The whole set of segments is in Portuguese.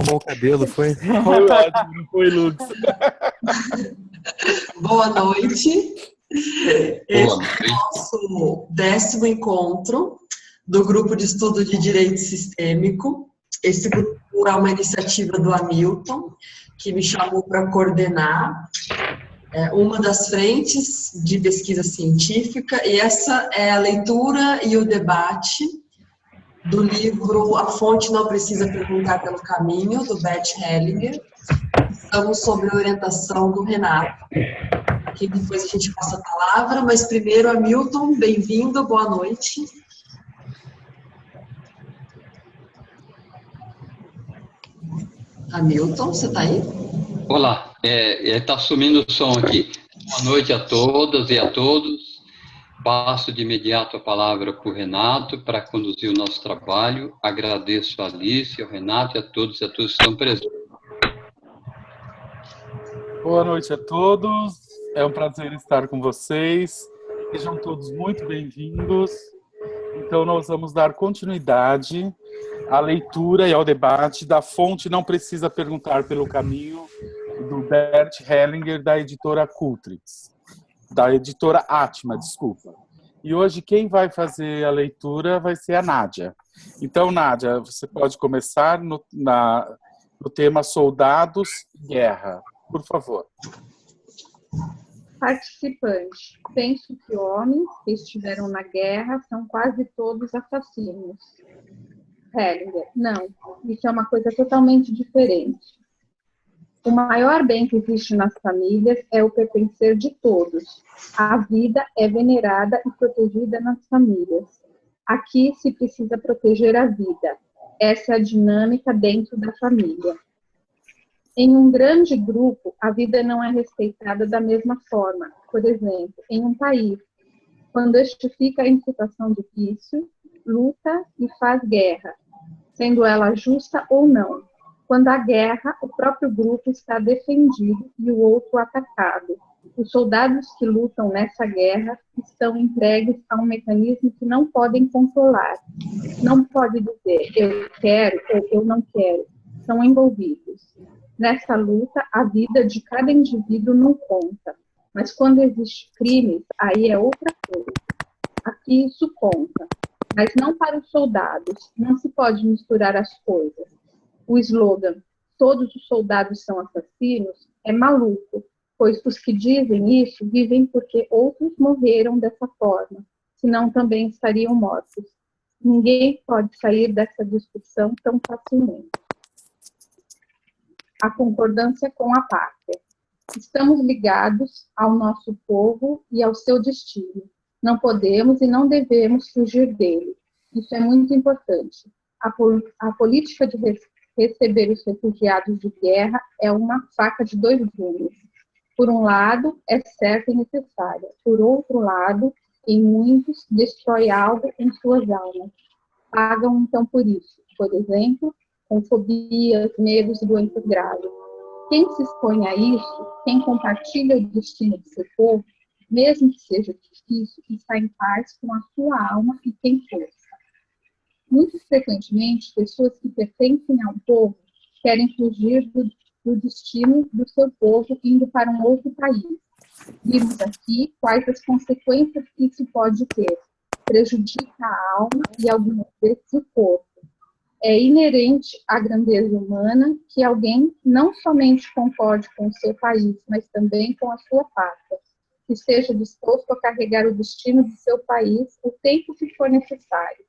arrumou o cabelo, foi? Foi ótimo, não foi, Lux? Boa noite. Esse Boa é o nosso 10º encontro do Grupo de Estudo de Direito Sistêmico. Esse grupo é uma iniciativa do Hamilton, que me chamou para coordenar uma das frentes de pesquisa científica, e essa é a leitura e o debate do livro A Fonte Não Precisa Perguntar pelo Caminho, do Bert Hellinger. Estamos sob a orientação do Renato. Aqui depois a gente passa a palavra, mas primeiro, Hamilton, bem-vindo, boa noite. Hamilton, você está aí? Olá, está sumindo o som aqui. Boa noite a todas e a todos. Passo de imediato a palavra para o Renato para conduzir o nosso trabalho. Agradeço a Alice, ao Renato e a todos que estão presentes. Boa noite a todos. É um prazer estar com vocês. Sejam todos muito bem-vindos. Então, nós vamos dar continuidade à leitura e ao debate da Fonte Não Precisa Perguntar pelo Caminho, do Bert Hellinger, da editora Cultrix, da editora Atma, desculpa. E hoje quem vai fazer a leitura vai ser a Nádia. Então, Nádia, você pode começar no tema Soldados e Guerra, por favor. Participante, penso que homens que estiveram na guerra são quase todos assassinos. Hellinger, não, isso é uma coisa totalmente diferente. O maior bem que existe nas famílias é o pertencer de todos. A vida é venerada e protegida nas famílias. Aqui se precisa proteger a vida. Essa é a dinâmica dentro da família. Em um grande grupo, a vida não é respeitada da mesma forma. Por exemplo, em um país, quando este fica em situação difícil, luta e faz guerra, sendo ela justa ou não. Quando há guerra, o próprio grupo está defendido e o outro atacado. Os soldados que lutam nessa guerra estão entregues a um mecanismo que não podem controlar. Não pode dizer eu quero ou eu não quero. São envolvidos. Nessa luta, a vida de cada indivíduo não conta. Mas quando existe crimes, aí é outra coisa. Aqui isso conta. Mas não para os soldados. Não se pode misturar as coisas. O slogan, todos os soldados são assassinos, é maluco, pois os que dizem isso vivem porque outros morreram dessa forma, senão também estariam mortos. Ninguém pode sair dessa discussão tão facilmente. A concordância com a pátria. Estamos ligados ao nosso povo e ao seu destino. Não podemos e não devemos fugir dele. Isso é muito importante. A política de receber os refugiados de guerra é uma faca de dois gumes. Por um lado, é certa e necessária. Por outro lado, em muitos, destrói algo em suas almas. Pagam então por isso. Por exemplo, com fobias, medos e doenças graves. Quem se expõe a isso, quem compartilha o destino de seu povo, mesmo que seja difícil, está em paz com a sua alma e tem força. Muito frequentemente, pessoas que pertencem ao povo querem fugir do destino do seu povo indo para um outro país. Vimos aqui quais as consequências que isso pode ter. Prejudica a alma e algumas vezes o corpo. É inerente à grandeza humana que alguém não somente concorde com o seu país, mas também com a sua pátria, que esteja disposto a carregar o destino de seu país o tempo que for necessário.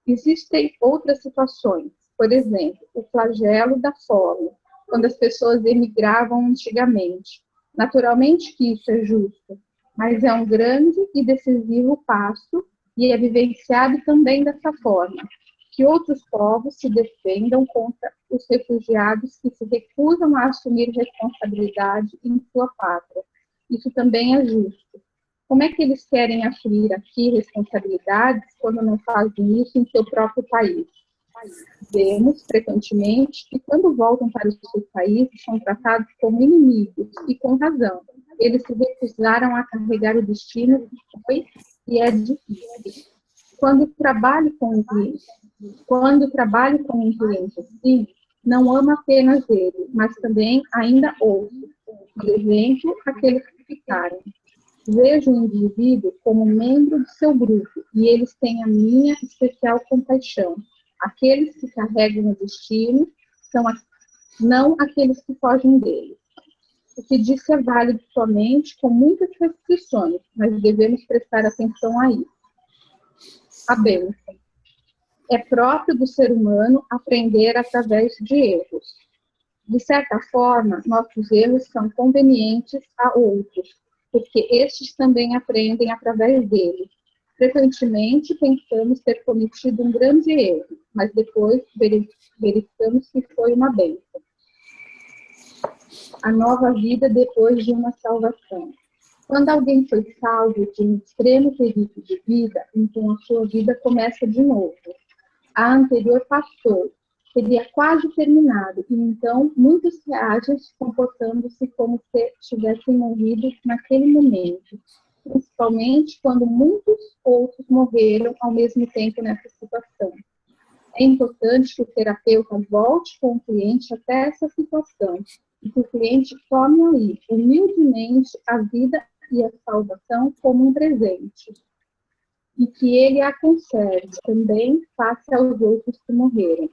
Existem outras situações, por exemplo, o flagelo da fome, quando as pessoas emigravam antigamente. Naturalmente que isso é justo, mas é um grande e decisivo passo e é vivenciado também dessa forma, que outros povos se defendam contra os refugiados que se recusam a assumir responsabilidade em sua pátria. Isso também é justo. Como é que eles querem assumir aqui responsabilidades quando não fazem isso em seu próprio país? Vemos, frequentemente, que quando voltam para os seus países são tratados como inimigos, e com razão. Eles se recusaram a carregar o destino que foi e é difícil. Quando trabalho com um cliente assim, Não amo apenas ele, mas também ainda outros, por exemplo, aqueles que ficaram. Vejo o indivíduo como membro do seu grupo e eles têm a minha especial compaixão. Aqueles que carregam o destino são não aqueles que fogem dele. O que disse é válido somente com muitas restrições, mas devemos prestar atenção a isso. A bênção. É próprio do ser humano aprender através de erros. De certa forma, nossos erros são convenientes a outros, porque estes também aprendem através deles. Frequentemente, pensamos ter cometido um grande erro, mas depois verificamos que foi uma bênção. A nova vida depois de uma salvação. Quando alguém foi salvo de um extremo perigo de vida, então a sua vida começa de novo. A anterior passou, teria quase terminado, e então muitos reagem comportando-se como se tivessem morrido naquele momento, principalmente quando muitos outros morreram ao mesmo tempo nessa situação. É importante que o terapeuta volte com o cliente até essa situação, e que o cliente tome ali, humildemente, a vida e a salvação como um presente, e que ele a conserve também face aos outros que morreram.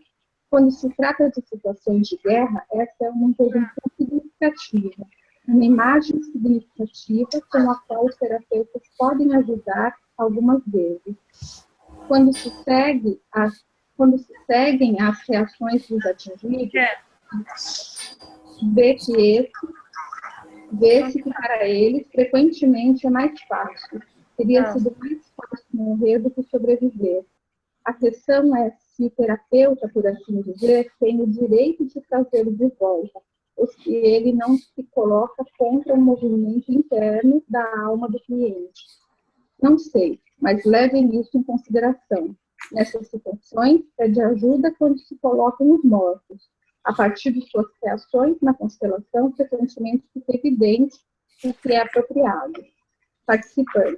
Quando se trata de situações de guerra, essa é uma intervenção significativa, uma imagem significativa com a qual os terapeutas podem ajudar algumas vezes. Quando se seguem as reações dos atingidos, vê-se que para eles, frequentemente, é mais fácil. Teria sido mais fácil morrer do que sobreviver. A questão é se o terapeuta, por assim dizer, tem o direito de trazê-lo de volta, ou se ele não se coloca contra o movimento interno da alma do cliente. Não sei, mas levem isso em consideração. Nessas situações, pede ajuda quando se colocam os mortos. A partir de suas reações na constelação, frequentemente fica evidente o que é apropriado. Participante.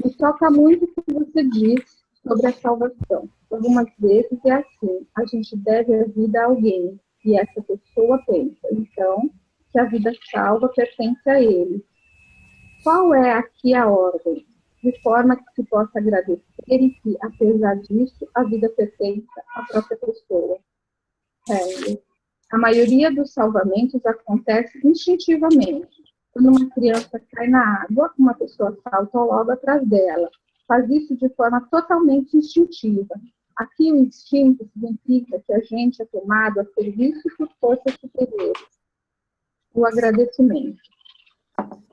Me toca muito o que você diz sobre a salvação. Algumas vezes é assim, a gente deve a vida a alguém, e essa pessoa pensa, então, que a vida salva pertence a ele. Qual é aqui a ordem? De forma que se possa agradecer e que, apesar disso, a vida pertence à própria pessoa. A maioria dos salvamentos acontece instintivamente. Quando uma criança cai na água, uma pessoa salta logo atrás dela. Faz isso de forma totalmente instintiva. Aqui o instinto significa que a gente é tomado a serviço por forças superiores. O agradecimento.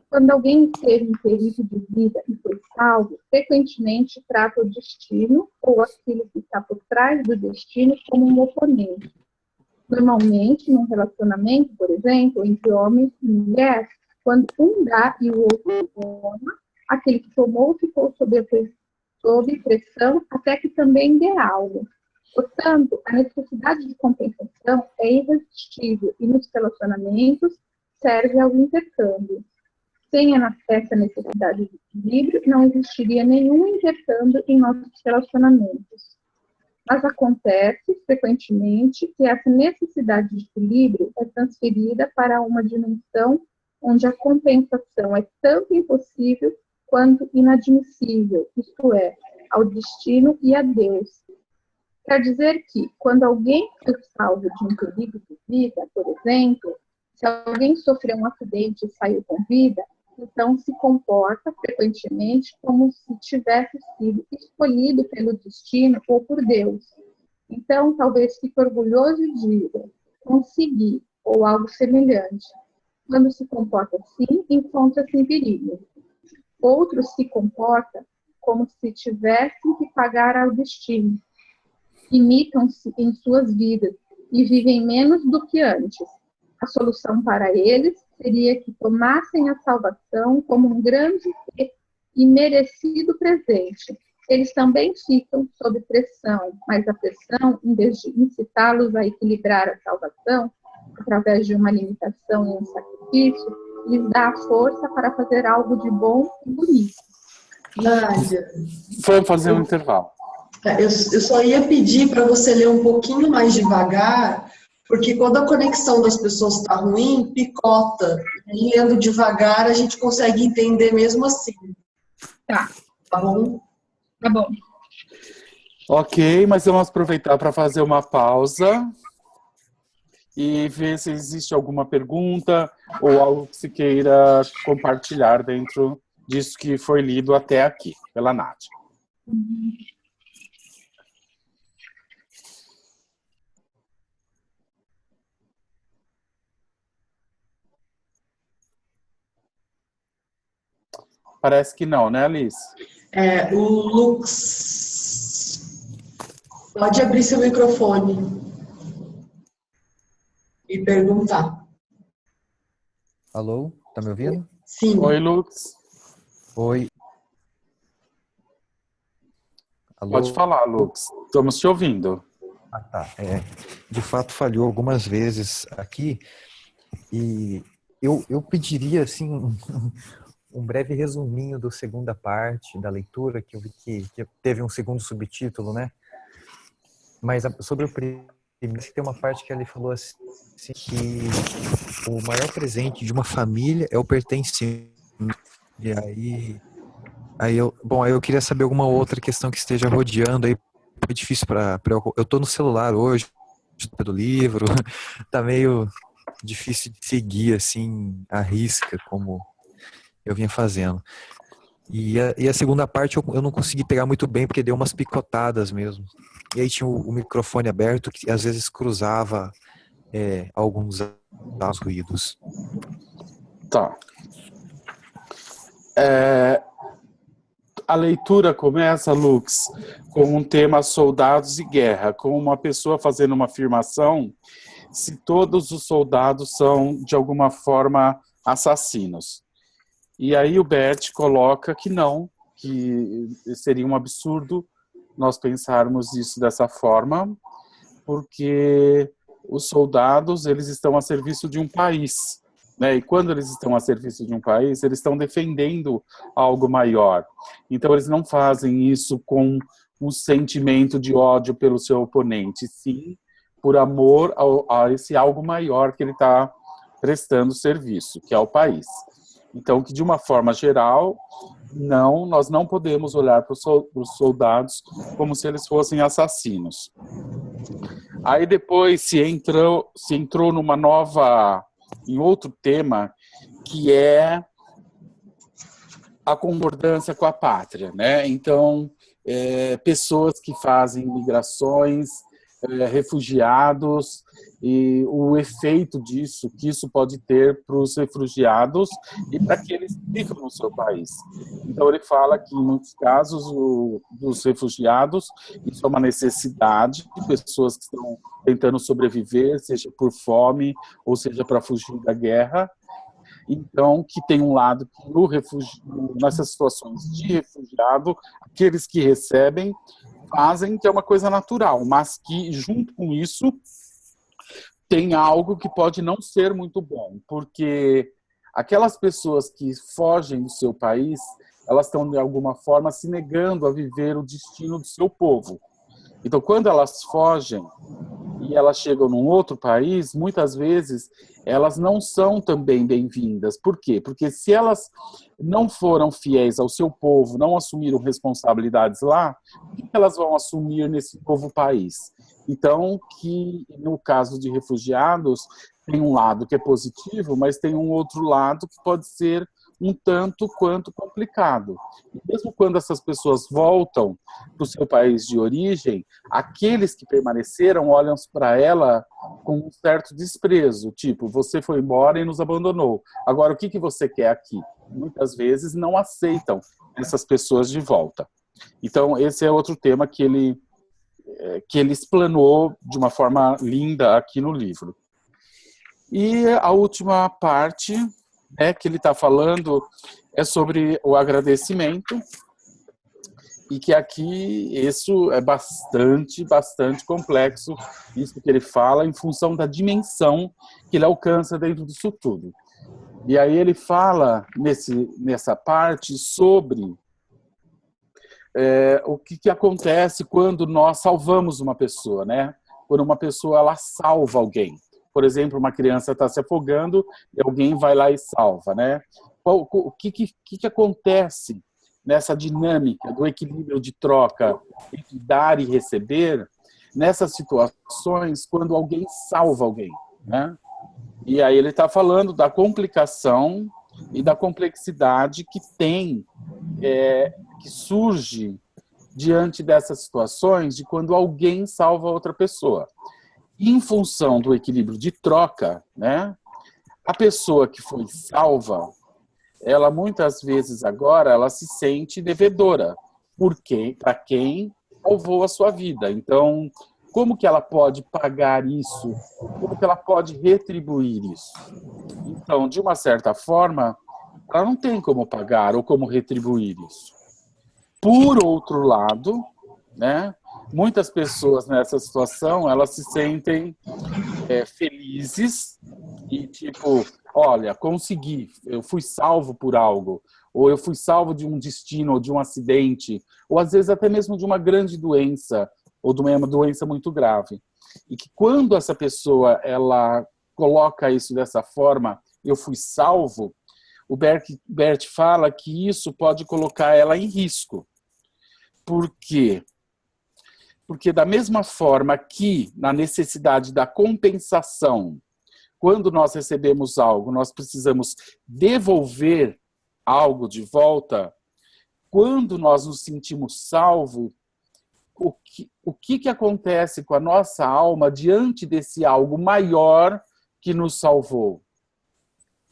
Quando alguém esteve em perigo de vida e foi salvo, frequentemente trata o destino ou aquilo que está por trás do destino como um oponente. Normalmente, num relacionamento, por exemplo, entre homem e mulher, quando um dá e o outro toma, aquele que tomou ficou sob pressão até que também dê algo. Portanto, a necessidade de compensação é irresistível e nos relacionamentos serve ao intercâmbio. Sem essa necessidade de equilíbrio, não existiria nenhum intercâmbio em nossos relacionamentos. Mas acontece, frequentemente, que essa necessidade de equilíbrio é transferida para uma dimensão onde a compensação é tanto impossível quanto inadmissível, isto é, ao destino e a Deus. Quer dizer que, quando alguém foi salvo de um perigo de vida, por exemplo, se alguém sofreu um acidente e saiu com vida, então se comporta frequentemente como se tivesse sido escolhido pelo destino ou por Deus. Então, talvez fique orgulhoso e diga, consegui, ou algo semelhante. Quando se comporta assim, encontra-se em perigo. Outros se comportam como se tivessem que pagar ao destino. Imitam-se em suas vidas e vivem menos do que antes. A solução para eles seria que tomassem a salvação como um grande e merecido presente. Eles também ficam sob pressão, mas a pressão, em vez de incitá-los a equilibrar a salvação, através de uma limitação e um sacrifício, lhes dá a força para fazer algo de bom e bonito. Nádia, Vamos fazer um intervalo. eu só ia pedir para você ler um pouquinho mais devagar, Porque quando a conexão das pessoas está ruim, picota. E lendo devagar, a gente consegue entender mesmo assim. Tá, Tá bom? tá bom. Ok, mas vamos aproveitar para fazer uma pausa e ver se existe alguma pergunta ou algo que se queira compartilhar dentro disso que foi lido até aqui, pela Nádia. Parece que não, né, Alice? O Lux. Pode abrir seu microfone e perguntar. Alô, tá me ouvindo? Sim. Oi, Lux. Oi. Alô? Pode falar, Lux. Estamos te ouvindo. Ah, tá. De fato, falhou algumas vezes aqui e eu pediria, assim, um breve resuminho da segunda parte da leitura, que eu vi que teve um segundo subtítulo, né? Mas sobre o primeiro, tem uma parte que ele falou assim, que o maior presente de uma família é o pertencimento. E aí eu queria saber alguma outra questão que esteja rodeando aí. É difícil eu tô no celular hoje, do livro, tá meio difícil de seguir assim a risca como eu vinha fazendo. E a segunda parte eu não consegui pegar muito bem porque deu umas picotadas mesmo. E aí tinha o microfone aberto que às vezes cruzava alguns ruídos. Tá. A leitura começa, Lux, com um tema soldados e guerra, com uma pessoa fazendo uma afirmação se todos os soldados são, de alguma forma, assassinos. E aí o Bert coloca que não, que seria um absurdo nós pensarmos isso dessa forma, porque os soldados, eles estão a serviço de um país, né? E quando eles estão a serviço de um país, eles estão defendendo algo maior. Então eles não fazem isso com um sentimento de ódio pelo seu oponente, sim por amor a esse algo maior que ele está prestando serviço, que é o país. Então, que de uma forma geral, nós não podemos olhar para os soldados como se eles fossem assassinos. Aí depois se entrou em outro tema, que é a concordância com a pátria, né? Então, pessoas que fazem migrações, refugiados, e o efeito disso, que isso pode ter para os refugiados e para aqueles que ficam no seu país. Então ele fala que em muitos casos dos refugiados, isso é uma necessidade de pessoas que estão tentando sobreviver, seja por fome ou seja para fugir da guerra. Então, que tem um lado que nessas situações de refugiado, aqueles que recebem fazem, que é uma coisa natural, mas que, junto com isso, tem algo que pode não ser muito bom, porque aquelas pessoas que fogem do seu país, elas estão, de alguma forma, se negando a viver o destino do seu povo. Então, quando elas fogem e elas chegam num outro país, muitas vezes elas não são também bem-vindas. Por quê? Porque se elas não foram fiéis ao seu povo, não assumiram responsabilidades lá, o que elas vão assumir nesse novo país? Então, que no caso de refugiados, tem um lado que é positivo, mas tem um outro lado que pode ser um tanto quanto complicado. E mesmo quando essas pessoas voltam para o seu país de origem, aqueles que permaneceram olham para ela com um certo desprezo, tipo, você foi embora e nos abandonou. Agora, o que você quer aqui? Muitas vezes não aceitam essas pessoas de volta. Então, esse é outro tema que ele explanou de uma forma linda aqui no livro. E a última parte que ele está falando é sobre o agradecimento, e que aqui isso é bastante complexo, isso que ele fala, em função da dimensão que ele alcança dentro disso tudo. E aí ele fala nessa parte sobre o que acontece quando nós salvamos uma pessoa, né? quando uma pessoa ela salva alguém. Por exemplo, uma criança está se afogando e alguém vai lá e salva, né? O que acontece nessa dinâmica do equilíbrio de troca entre dar e receber, nessas situações, quando alguém salva alguém, né? E aí ele está falando da complicação e da complexidade que tem, que surge diante dessas situações de quando alguém salva outra pessoa. Em função do equilíbrio de troca, né, a pessoa que foi salva, ela muitas vezes agora ela se sente devedora para quem salvou a sua vida. Então, como que ela pode pagar isso? Como que ela pode retribuir isso? Então, de uma certa forma, ela não tem como pagar ou como retribuir isso. Por outro lado, né, muitas pessoas nessa situação, elas se sentem felizes e tipo, olha, consegui, eu fui salvo por algo, ou eu fui salvo de um destino, ou de um acidente, ou às vezes até mesmo de uma grande doença, ou de uma doença muito grave. E que quando essa pessoa, ela coloca isso dessa forma, eu fui salvo, o Bert fala que isso pode colocar ela em risco. Por quê? Porque da mesma forma que na necessidade da compensação, quando nós recebemos algo, nós precisamos devolver algo de volta, quando nós nos sentimos salvos, o que acontece com a nossa alma diante desse algo maior que nos salvou?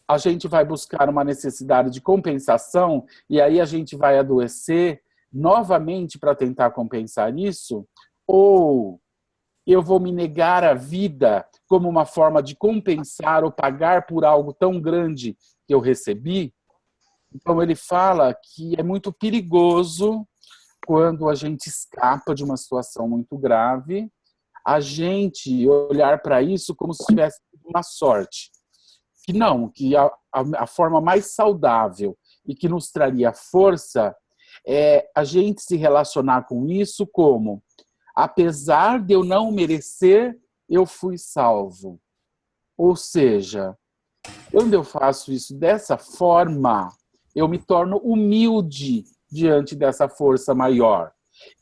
A gente vai buscar uma necessidade de compensação e aí a gente vai adoecer novamente para tentar compensar isso? Ou eu vou me negar a vida como uma forma de compensar ou pagar por algo tão grande que eu recebi? Então ele fala que é muito perigoso quando a gente escapa de uma situação muito grave, a gente olhar para isso como se tivesse uma sorte. Que não, que a forma mais saudável e que nos traria força é a gente se relacionar com isso como, apesar de eu não merecer, eu fui salvo. Ou seja, quando eu faço isso dessa forma, eu me torno humilde diante dessa força maior.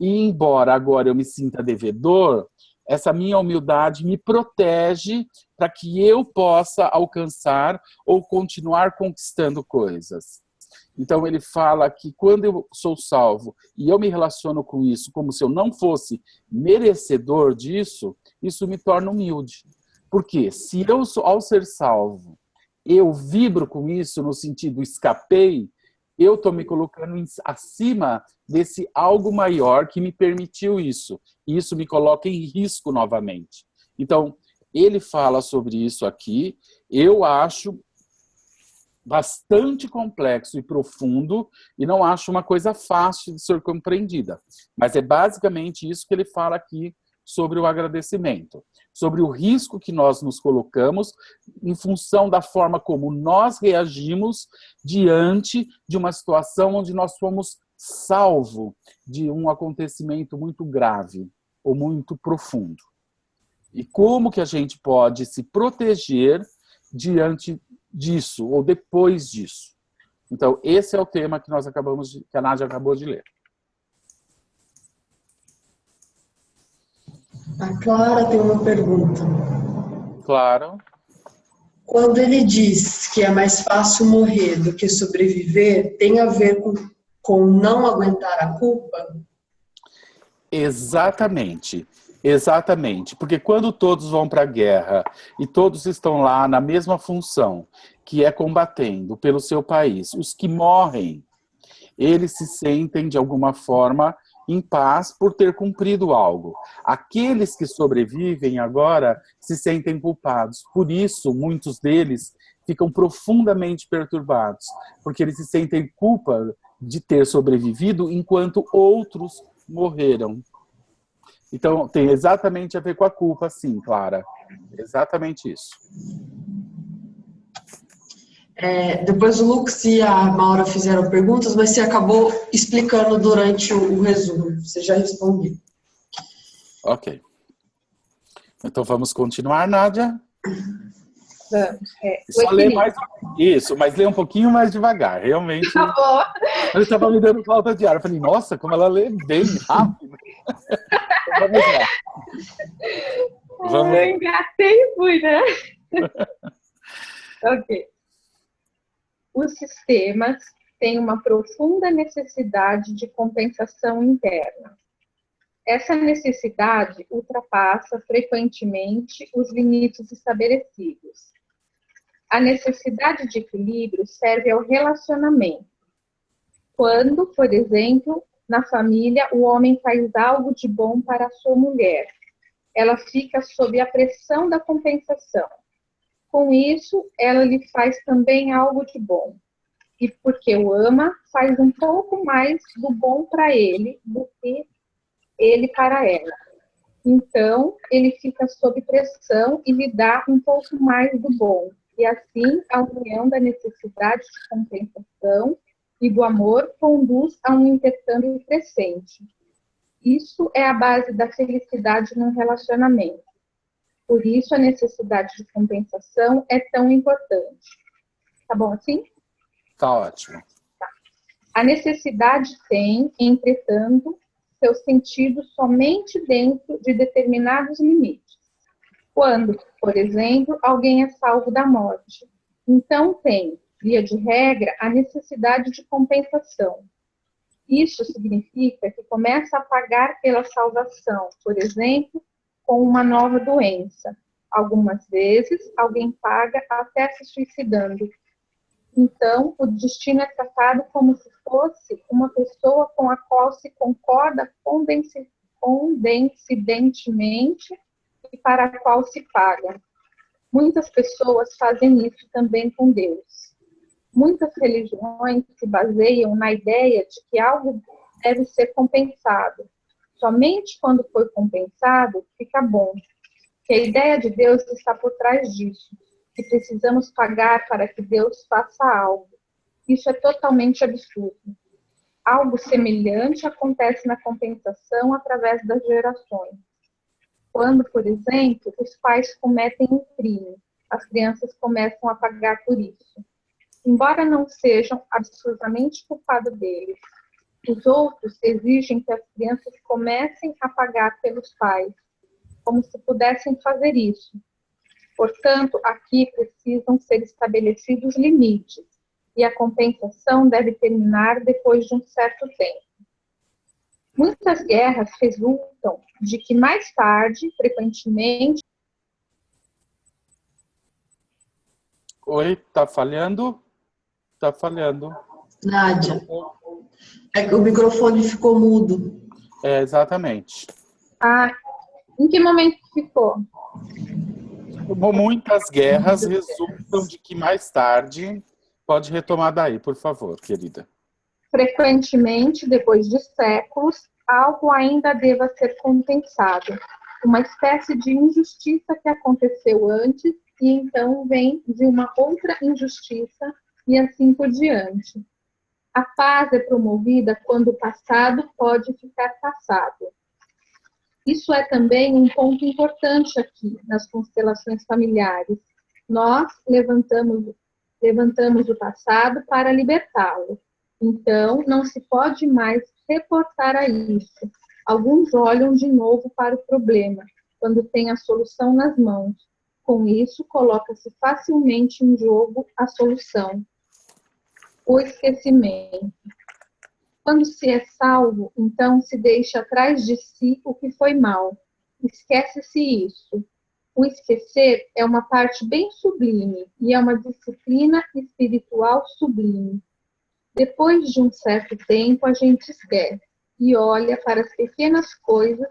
E embora agora eu me sinta devedor, essa minha humildade me protege para que eu possa alcançar ou continuar conquistando coisas. Então ele fala que quando eu sou salvo e eu me relaciono com isso como se eu não fosse merecedor disso, isso me torna humilde. Porque se eu, ao ser salvo, eu vibro com isso no sentido escapei, eu estou me colocando acima desse algo maior que me permitiu isso. E isso me coloca em risco novamente. Então, ele fala sobre isso aqui. Eu acho bastante complexo e profundo e não acho uma coisa fácil de ser compreendida. Mas é basicamente isso que ele fala aqui sobre o agradecimento. Sobre o risco que nós nos colocamos em função da forma como nós reagimos diante de uma situação onde nós fomos salvos de um acontecimento muito grave ou muito profundo. E como que a gente pode se proteger diante disso ou depois disso. Então, esse é o tema que que a Nádia acabou de ler. A Clara tem uma pergunta. Claro. Quando ele diz que é mais fácil morrer do que sobreviver, tem a ver com não aguentar a culpa? Exatamente. Exatamente. Porque quando todos vão para a guerra e todos estão lá na mesma função, que é combatendo pelo seu país, os que morrem, eles se sentem de alguma forma em paz por ter cumprido algo. Aqueles que sobrevivem agora se sentem culpados. Por isso, muitos deles ficam profundamente perturbados, porque eles se sentem culpa de ter sobrevivido enquanto outros morreram. Então, tem exatamente a ver com a culpa, sim, Clara. Exatamente isso. Depois o Lux e a Maura fizeram perguntas, mas você acabou explicando durante o resumo. Você já respondeu. Ok. Então vamos continuar, Nádia? Vamos. Só lê mais isso, mas lê um pouquinho mais devagar. Realmente, Tá bom. eu estava me dando falta de ar. Eu falei, nossa, como ela lê bem rápido. Então, vamos lá. Eu engatei e fui, né? Ok. Os sistemas têm uma profunda necessidade de compensação interna. Essa necessidade ultrapassa frequentemente os limites estabelecidos. A necessidade de equilíbrio serve ao relacionamento. Quando, por exemplo, na família, o homem faz algo de bom para a sua mulher, ela fica sob a pressão da compensação. Com isso, ela lhe faz também algo de bom. E porque o ama, faz um pouco mais do bom para ele do que ele para ela. Então, ele fica sob pressão e lhe dá um pouco mais do bom. E assim, a união da necessidade de compensação e do amor conduz a um intercâmbio crescente. Isso é a base da felicidade num relacionamento. Por isso, a necessidade de compensação é tão importante. Tá bom assim? Tá ótimo. Tá. A necessidade tem, entretanto, seu sentido somente dentro de determinados limites. Quando, por exemplo, alguém é salvo da morte, então tem, via de regra, a necessidade de compensação. Isso significa que começa a pagar pela salvação, por exemplo, com uma nova doença. Algumas vezes, alguém paga até se suicidando. Então, o destino é tratado como se fosse uma pessoa com a qual se concorda condensidentemente e para a qual se paga. Muitas pessoas fazem isso também com Deus. Muitas religiões se baseiam na ideia de que algo deve ser compensado. Somente quando foi compensado, fica bom. Que a ideia de Deus está por trás disso. Que precisamos pagar para que Deus faça algo. Isso é totalmente absurdo. Algo semelhante acontece na compensação através das gerações. Quando, por exemplo, os pais cometem um crime, as crianças começam a pagar por isso. Embora não sejam absolutamente culpados deles, os outros exigem que as crianças comecem a pagar pelos pais, como se pudessem fazer isso. Portanto, aqui precisam ser estabelecidos limites, e a compensação deve terminar depois de um certo tempo. Muitas guerras resultam de que mais tarde, frequentemente... Oi, tá falhando? Tá falhando. Nádia, é que o microfone ficou mudo. É, exatamente. Ah, em que momento ficou? Muitas guerras resultam de que mais tarde... Pode retomar daí, por favor, querida. Frequentemente, depois de séculos, algo ainda deva ser compensado. Uma espécie de injustiça que aconteceu antes e então vem de uma outra injustiça e assim por diante. A paz é promovida quando o passado pode ficar passado. Isso é também um ponto importante aqui nas constelações familiares. Nós levantamos o passado para libertá-lo. Então, não se pode mais reportar a isso. Alguns olham de novo para o problema, quando tem a solução nas mãos. Com isso, coloca-se facilmente em jogo a solução. O esquecimento. Quando se é salvo, então se deixa atrás de si o que foi mal. Esquece-se isso. O esquecer é uma parte bem sublime e é uma disciplina espiritual sublime. Depois de um certo tempo, a gente esquece e olha para as pequenas coisas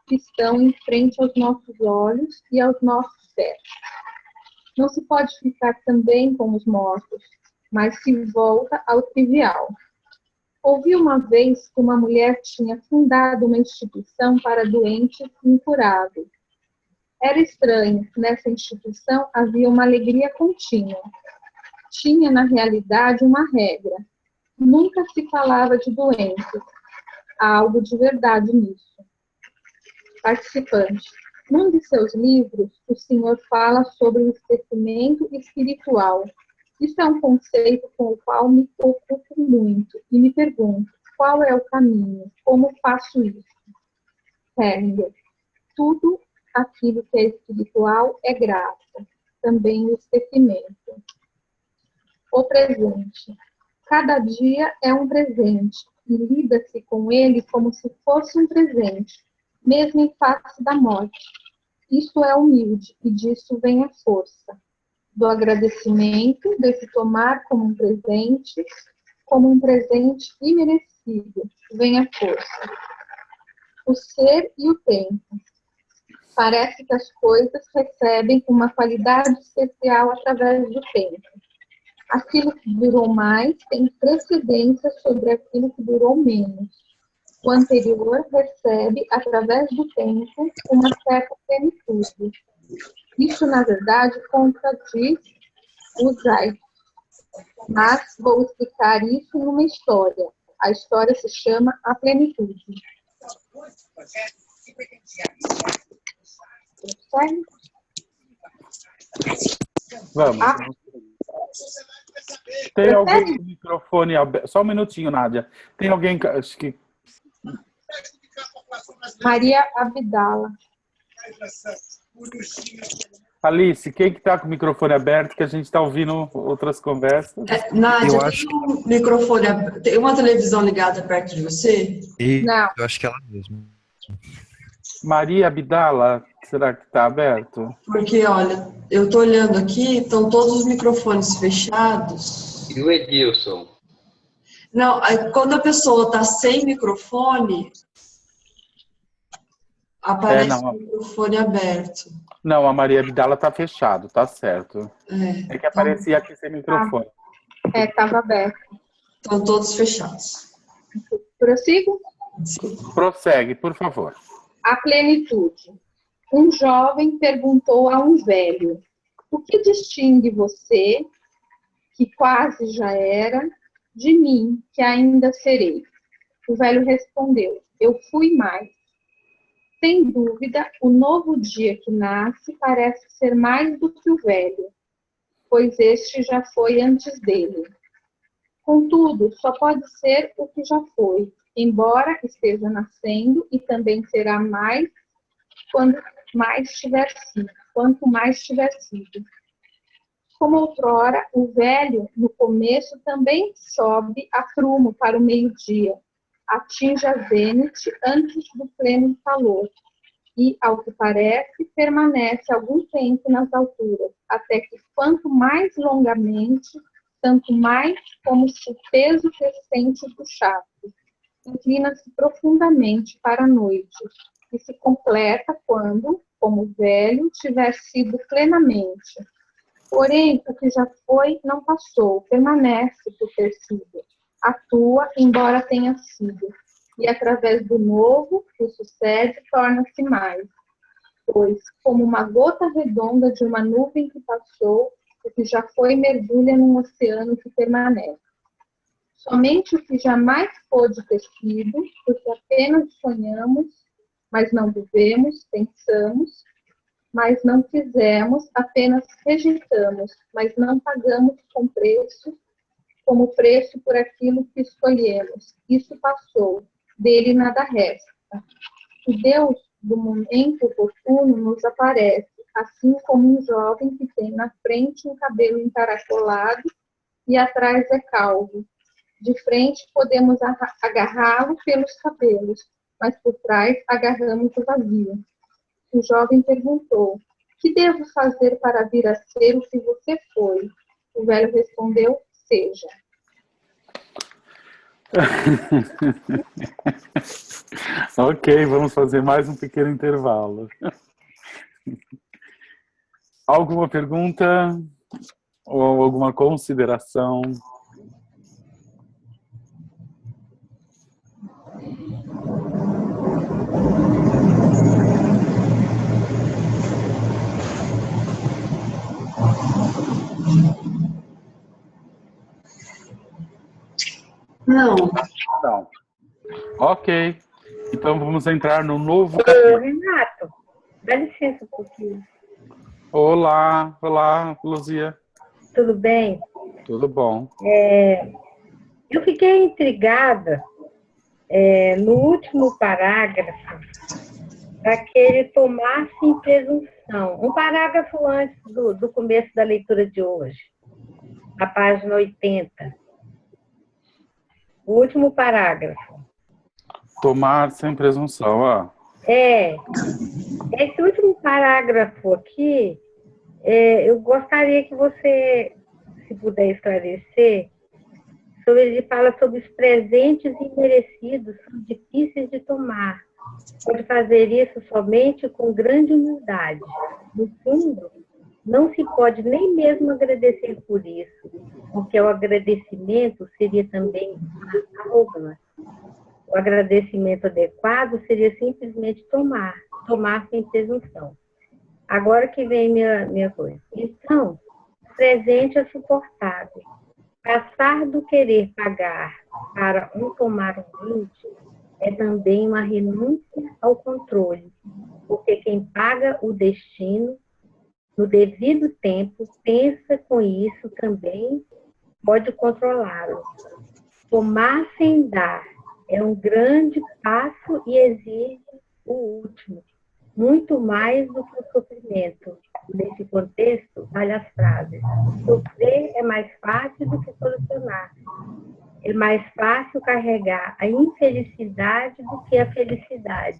que estão em frente aos nossos olhos e aos nossos pés. Não se pode ficar também com os mortos, mas se volta ao trivial. Ouvi uma vez que uma mulher tinha fundado uma instituição para doentes incuráveis. Era estranho, nessa instituição havia uma alegria contínua. Tinha, na realidade, uma regra. Nunca se falava de doenças. Há algo de verdade nisso. Participante. Num de seus livros, o Senhor fala sobre o esquecimento espiritual. Isso é um conceito com o qual me ocupo muito e me pergunto, qual é o caminho? Como faço isso? Hellinger, tudo aquilo que é espiritual é graça, também o esquecimento. O presente. Cada dia é um presente e lida-se com ele como se fosse um presente, mesmo em face da morte. Isso é humilde e disso vem a força. Do agradecimento, desse tomar como um presente imerecido, vem a força. O ser e o tempo. Parece que as coisas recebem uma qualidade especial através do tempo. Aquilo que durou mais tem precedência sobre aquilo que durou menos. O anterior recebe, através do tempo, uma certa plenitude. Isso, na verdade, contradiz o Zayt. Mas vou explicar isso numa história. A história se chama A Plenitude. Vamos. Tem alguém com o microfone aberto? Só um minutinho, Nádia. Tem alguém acho que... Maria Abdala. Alice, quem que está com o microfone aberto, que a gente está ouvindo outras conversas? Nádia, Eu tem acho um microfone, tem uma televisão ligada perto de você? Não. Eu acho que é ela mesma. Maria Abdala, será que está aberto? Porque, olha, eu estou olhando aqui, estão todos os microfones fechados. E o Edilson? Não, quando a pessoa está sem microfone, aparece não. o microfone aberto. Não, a Maria Abdala está fechado, tá certo. É que aparecia aqui sem microfone. Estava aberto. Estão todos fechados. Prossigo? Prossegue, por favor. A plenitude. Um jovem perguntou a um velho: o que distingue você, que quase já era, de mim, que ainda serei? O velho respondeu: eu fui mais. Sem dúvida, o novo dia que nasce parece ser mais do que o velho, pois este já foi antes dele. Contudo, só pode ser o que já foi, embora esteja nascendo, e também será mais quanto mais tiver sido. Como outrora, o velho, no começo, também sobe a prumo para o meio-dia, atinge a zênite antes do pleno calor, e, ao que parece, permanece algum tempo nas alturas, até que, quanto mais longamente, tanto mais como se o peso crescente do chato inclina-se profundamente para a noite, e se completa quando, como o velho, tiver sido plenamente. Porém, o que já foi não passou, permanece por ter sido, atua, embora tenha sido, e através do novo, que sucede, torna-se mais. Pois, como uma gota redonda de uma nuvem que passou, o que já foi mergulha num oceano que permanece. Somente o que jamais pôde ter sido, porque apenas sonhamos, mas não vivemos, pensamos, mas não fizemos, apenas rejeitamos, mas não pagamos como preço por aquilo que escolhemos. Isso passou, dele nada resta. O Deus do momento oportuno nos aparece, assim como um jovem que tem na frente um cabelo encaracolado e atrás é calvo. De frente podemos agarrá-lo pelos cabelos, mas por trás agarramos o vazio. O jovem perguntou: que devo fazer para vir a ser o que você foi? O velho respondeu: seja. Ok, vamos fazer mais um pequeno intervalo. Alguma pergunta ou alguma consideração? Não. Não. Ok. Então vamos entrar no novo capítulo. Renato, Dá licença um pouquinho. Olá, olá, Luzia. Tudo bem? Tudo bom? Eu fiquei intrigada no último parágrafo, daquele tomar-se em presunção. Um parágrafo antes do começo da leitura de hoje, na página 80. O último parágrafo. Tomar sem presunção, ó. Esse último parágrafo aqui, eu gostaria que você, se puder esclarecer, ele fala sobre os presentes imerecidos, são difíceis de tomar. Pode fazer isso somente com grande humildade. No fundo, não se pode nem mesmo agradecer por isso, porque o agradecimento seria também arrogância. O agradecimento adequado seria simplesmente tomar sem presunção. Agora que vem minha coisa. Então, o presente é suportável. Passar do querer pagar para tomar um brinde é também uma renúncia ao controle, porque quem paga o destino no devido tempo pensa com isso também pode controlá-lo. Tomar sem dar é um grande passo e exige o último, muito mais do que o sofrimento. Nesse contexto, vale as frases: sofrer é mais fácil do que solucionar. É mais fácil carregar a infelicidade do que a felicidade.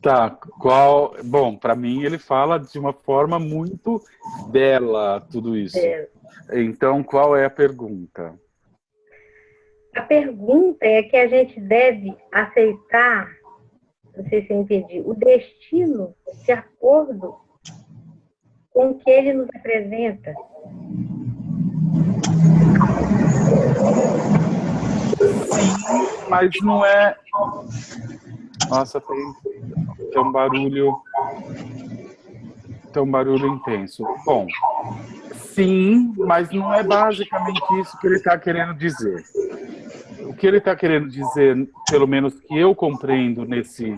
Tá, Bom, para mim ele fala de uma forma muito bela tudo isso. Então, qual é a pergunta? A pergunta é que a gente deve aceitar, não sei se eu entendi, o destino de acordo com o que ele nos apresenta. Sim, mas não é... Nossa, tem um barulho... Tem um barulho intenso. Bom, sim, mas não é basicamente isso que ele está querendo dizer. O que ele está querendo dizer, pelo menos que eu compreendo nesse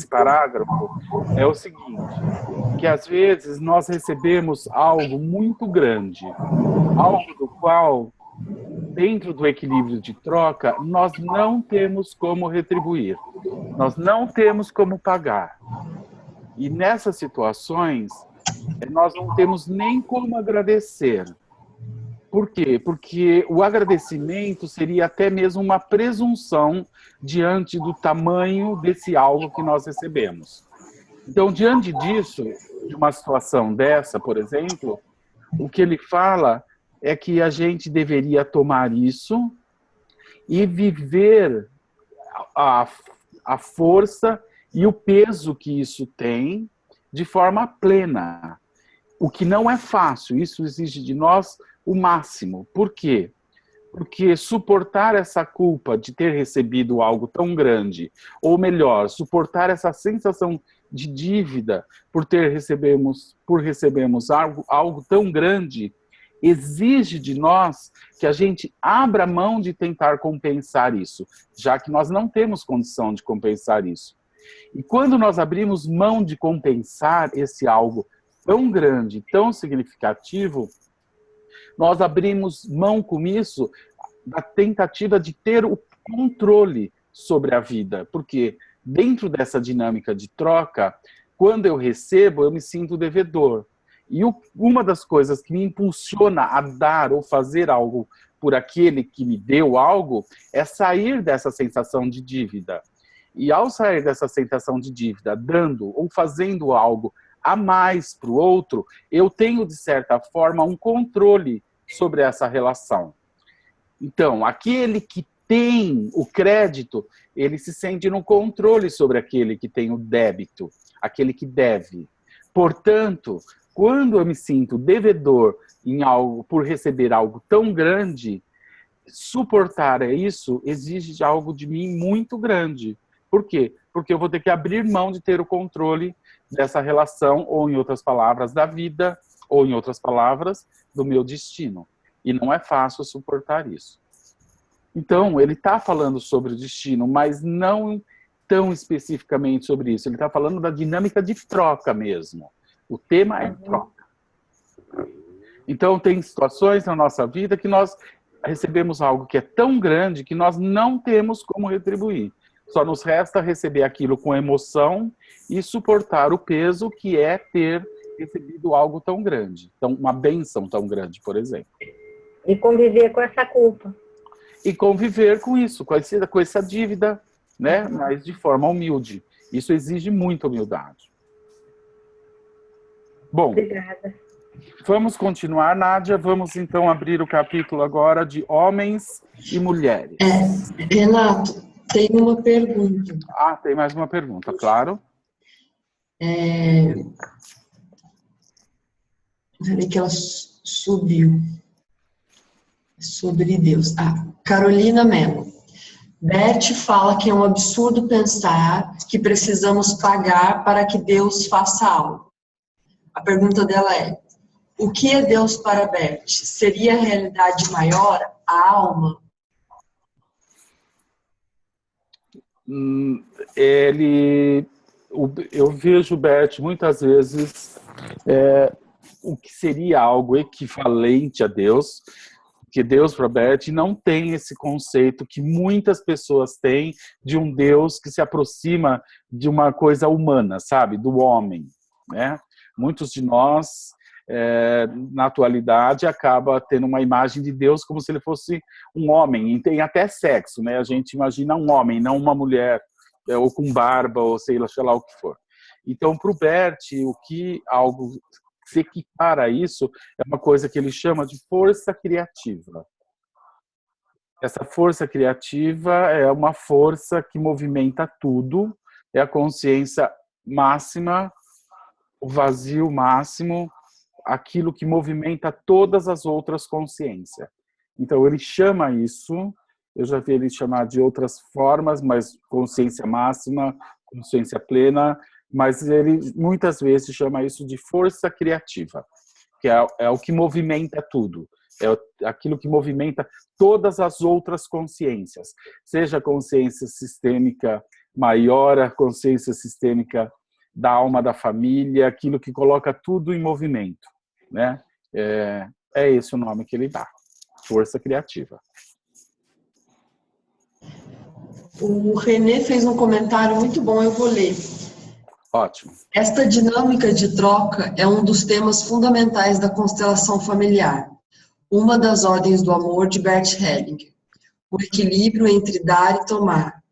parágrafo, é o seguinte, que às vezes nós recebemos algo muito grande, algo do qual, dentro do equilíbrio de troca, nós não temos como retribuir, nós não temos como pagar. E nessas situações, nós não temos nem como agradecer. Por quê? Porque o agradecimento seria até mesmo uma presunção diante do tamanho desse algo que nós recebemos. Então, diante disso, de uma situação dessa, por exemplo, o que ele fala é que a gente deveria tomar isso e viver a força e o peso que isso tem de forma plena. O que não é fácil, isso exige de nós o máximo. Por quê? Porque suportar essa culpa de ter recebido algo tão grande, ou melhor, suportar essa sensação de dívida por recebermos algo tão grande, exige de nós que a gente abra mão de tentar compensar isso, já que nós não temos condição de compensar isso. E quando nós abrimos mão de compensar esse algo tão grande, tão significativo, nós abrimos mão com isso da tentativa de ter o controle sobre a vida. Porque dentro dessa dinâmica de troca, quando eu recebo, eu me sinto devedor. E uma das coisas que me impulsiona a dar ou fazer algo por aquele que me deu algo é sair dessa sensação de dívida. E ao sair dessa sensação de dívida, dando ou fazendo algo a mais para o outro, eu tenho, de certa forma, um controle sobre essa relação. Então, aquele que tem o crédito, ele se sente no controle sobre aquele que tem o débito, aquele que deve. Portanto, quando eu me sinto devedor em algo, por receber algo tão grande, suportar isso exige algo de mim muito grande. Por quê? Porque eu vou ter que abrir mão de ter o controle dessa relação, ou em outras palavras, da vida, ou em outras palavras, do meu destino. E não é fácil suportar isso. Então, ele está falando sobre o destino, mas não tão especificamente sobre isso. Ele está falando da dinâmica de troca mesmo. O tema é troca. Então, tem situações na nossa vida que nós recebemos algo que é tão grande que nós não temos como retribuir. Só nos resta receber aquilo com emoção e suportar o peso que é ter recebido algo tão grande. Então, uma bênção tão grande, por exemplo. E conviver com essa culpa. E conviver com isso, com essa dívida, né? Mas de forma humilde. Isso exige muita humildade. Bom, Obrigada. Vamos continuar, Nádia. Vamos então abrir o capítulo agora de homens e mulheres. Renato, tem uma pergunta. Ah, tem mais uma pergunta, claro. Peraí que ela subiu. Sobre Deus. Carolina Mello. Bert fala que é um absurdo pensar que precisamos pagar para que Deus faça algo. A pergunta dela é: o que é Deus para Bert? Seria a realidade maior, a alma? Eu vejo o Bert muitas vezes o que seria algo equivalente a Deus, que Deus para Bert não tem esse conceito que muitas pessoas têm de um Deus que se aproxima de uma coisa humana, sabe? Do homem, né? Muitos de nós, na atualidade, acaba tendo uma imagem de Deus como se ele fosse um homem, e tem até sexo, né? A gente imagina um homem, não uma mulher, ou com barba, ou sei lá o que for. Então, para o Bert, algo se equipara a isso é uma coisa que ele chama de força criativa. Essa força criativa é uma força que movimenta tudo, é a consciência máxima, o vazio máximo, aquilo que movimenta todas as outras consciências. Então ele chama isso, eu já vi ele chamar de outras formas, mas consciência máxima, consciência plena, mas ele muitas vezes chama isso de força criativa, que é o que movimenta tudo, é aquilo que movimenta todas as outras consciências, seja a consciência sistêmica maior, a consciência sistêmica da alma da família, aquilo que coloca tudo em movimento, né? É esse o nome que ele dá, força criativa. O Renê fez um comentário muito bom, eu vou ler. Ótimo. Esta dinâmica de troca é um dos temas fundamentais da constelação familiar, uma das ordens do amor de Bert Hellinger, o equilíbrio entre dar e tomar.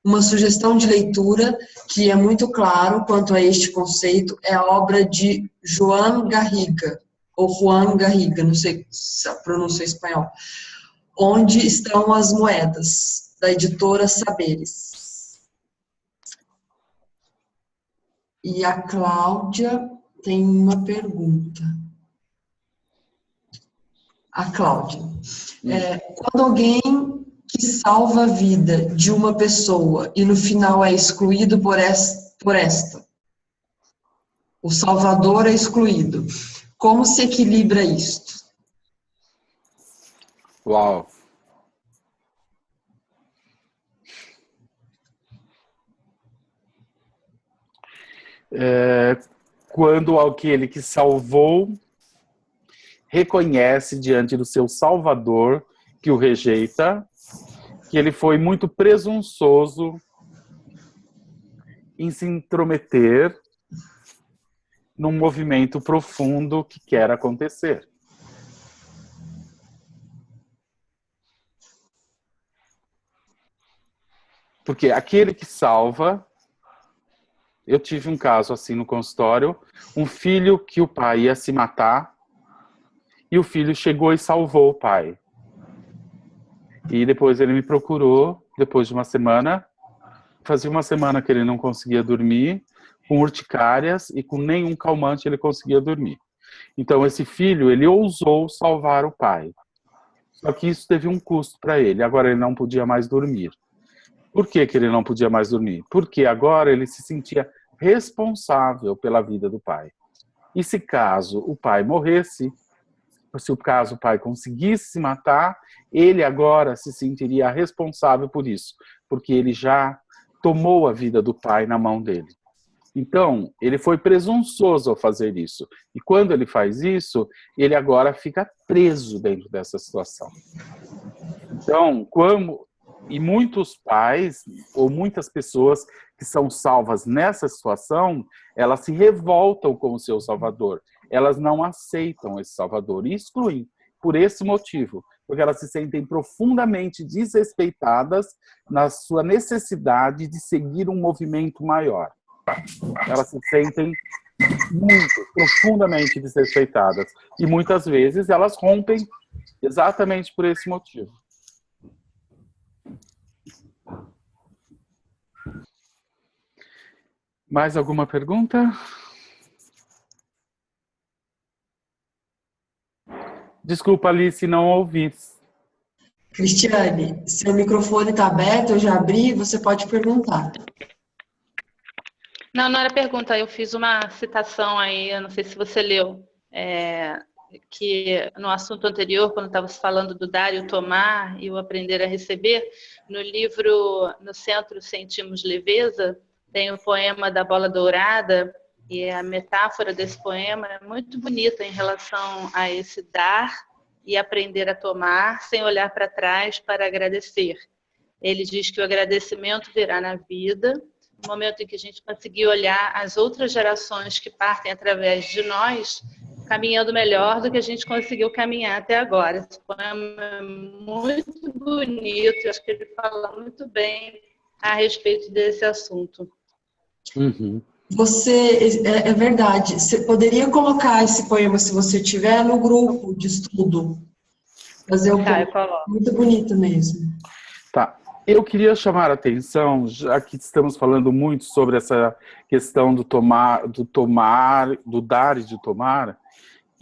Uma sugestão de leitura que é muito claro quanto a este conceito é a obra de Joan Garriga, ou Juan Garriga, não sei se a pronúncia é espanhol, Onde Estão as Moedas, da editora Saberes. E a Cláudia tem uma pergunta. A Cláudia. Quando alguém que salva a vida de uma pessoa e no final é excluído por esta, o salvador é excluído, como se equilibra isto? Uau! Quando aquele que salvou reconhece diante do seu Salvador que o rejeita, que ele foi muito presunçoso em se intrometer num movimento profundo que quer acontecer. Porque aquele que salva... Eu tive um caso assim no consultório, um filho que o pai ia se matar e o filho chegou e salvou o pai. E depois ele me procurou, depois de uma semana, fazia uma semana que ele não conseguia dormir, com urticárias e com nenhum calmante ele conseguia dormir. Então esse filho, ele ousou salvar o pai. Só que isso teve um custo para ele, agora ele não podia mais dormir. Por que ele não podia mais dormir? Porque agora ele se sentia responsável pela vida do pai. E se caso o pai morresse, se o caso o pai conseguisse se matar, ele agora se sentiria responsável por isso, porque ele já tomou a vida do pai na mão dele. Então, ele foi presunçoso ao fazer isso. E quando ele faz isso, ele agora fica preso dentro dessa situação. Então, e muitos pais, ou muitas pessoas que são salvas nessa situação, elas se revoltam com o seu salvador. Elas não aceitam esse salvador e excluem por esse motivo, porque elas se sentem profundamente desrespeitadas na sua necessidade de seguir um movimento maior. Elas se sentem muito, profundamente desrespeitadas. E muitas vezes elas rompem exatamente por esse motivo. Mais alguma pergunta? Desculpa, Alice, não ouvi. Cristiane, seu microfone está aberto, eu já abri, você pode perguntar. Não, não era pergunta, eu fiz uma citação aí, eu não sei se você leu, que no assunto anterior, quando estava falando do dar e o tomar e o aprender a receber, no livro No Centro Sentimos Leveza, tem o poema da Bola Dourada, e a metáfora desse poema é muito bonita em relação a esse dar e aprender a tomar sem olhar para trás para agradecer. Ele diz que o agradecimento virá na vida, no momento em que a gente conseguir olhar as outras gerações que partem através de nós, caminhando melhor do que a gente conseguiu caminhar até agora. Esse poema é muito bonito, acho que ele fala muito bem a respeito desse assunto. Uhum. É verdade, você poderia colocar esse poema, se você tiver, no grupo de estudo. Fazer um eu coloco. Muito bonito mesmo. Tá. Eu queria chamar a atenção, já que estamos falando muito sobre essa questão do dar e de tomar,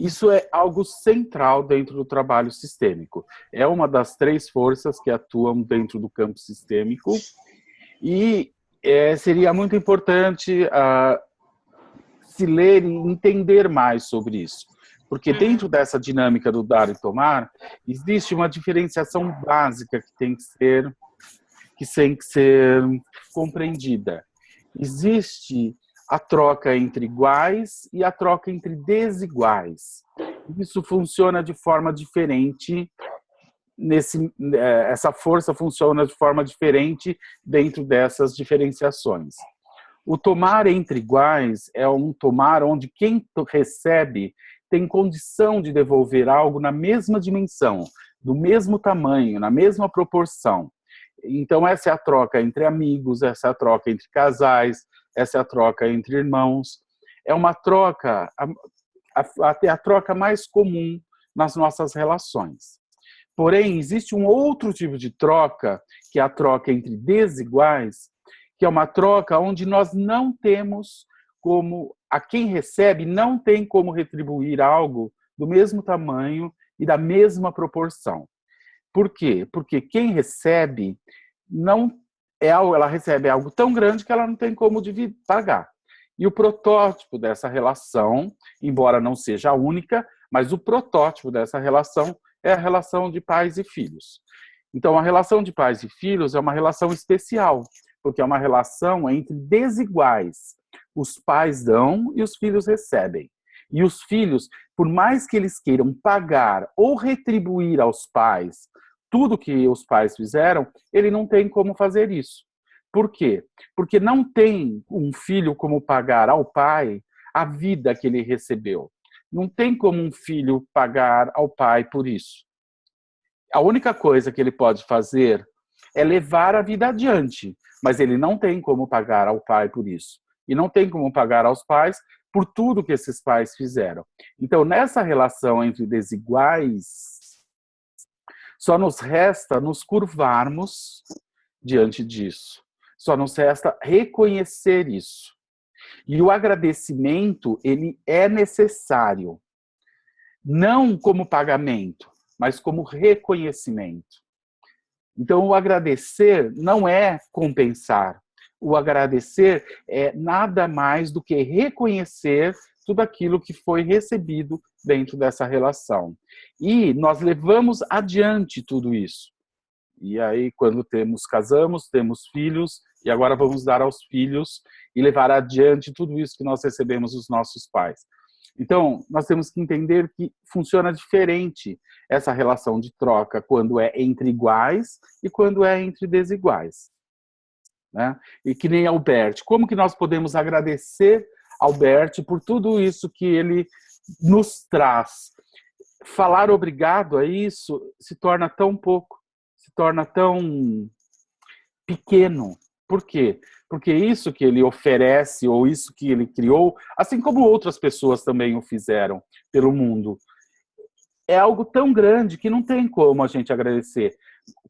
isso é algo central dentro do trabalho sistêmico. É uma das 3 forças que atuam dentro do campo sistêmico e seria muito importante se ler e entender mais sobre isso. Porque dentro dessa dinâmica do dar e tomar, existe uma diferenciação básica que tem que ser compreendida. Existe a troca entre iguais e a troca entre desiguais. Isso funciona de forma diferente, essa força funciona de forma diferente dentro dessas diferenciações. O tomar entre iguais é um tomar onde quem recebe tem condição de devolver algo na mesma dimensão, do mesmo tamanho, na mesma proporção. Então, essa é a troca entre amigos, essa é a troca entre casais, essa é a troca entre irmãos. É uma troca, até a troca mais comum nas nossas relações. Porém, existe um outro tipo de troca, que é a troca entre desiguais, que é uma troca onde nós não temos como, a quem recebe não tem como retribuir algo do mesmo tamanho e da mesma proporção. Por quê? Porque quem recebe ela recebe algo tão grande que ela não tem como pagar. E o protótipo dessa relação, embora não seja a única, mas o protótipo dessa relação é a relação de pais e filhos. Então, a relação de pais e filhos é uma relação especial, porque é uma relação entre desiguais. Os pais dão e os filhos recebem. E os filhos, por mais que eles queiram pagar ou retribuir aos pais tudo que os pais fizeram, ele não tem como fazer isso. Por quê? Porque não tem um filho como pagar ao pai a vida que ele recebeu. Não tem como um filho pagar ao pai por isso. A única coisa que ele pode fazer é levar a vida adiante, mas ele não tem como pagar ao pai por isso. E não tem como pagar aos pais por tudo que esses pais fizeram. Então, nessa relação entre desiguais, só nos resta nos curvarmos diante disso. Só nos resta reconhecer isso. E o agradecimento, ele é necessário. Não como pagamento, mas como reconhecimento. Então, o agradecer não é compensar. O agradecer é nada mais do que reconhecer tudo aquilo que foi recebido dentro dessa relação. E nós levamos adiante tudo isso. E aí, quando casamos, temos filhos, e agora vamos dar aos filhos e levar adiante tudo isso que nós recebemos dos nossos pais. Então, nós temos que entender que funciona diferente essa relação de troca quando é entre iguais e quando é entre desiguais. Né? E que nem Albert. Como que nós podemos agradecer Albert por tudo isso que ele nos traz? Falar obrigado a isso se torna tão pouco, se torna tão pequeno. Por quê? Porque isso que ele oferece, ou isso que ele criou, assim como outras pessoas também o fizeram pelo mundo, é algo tão grande que não tem como a gente agradecer.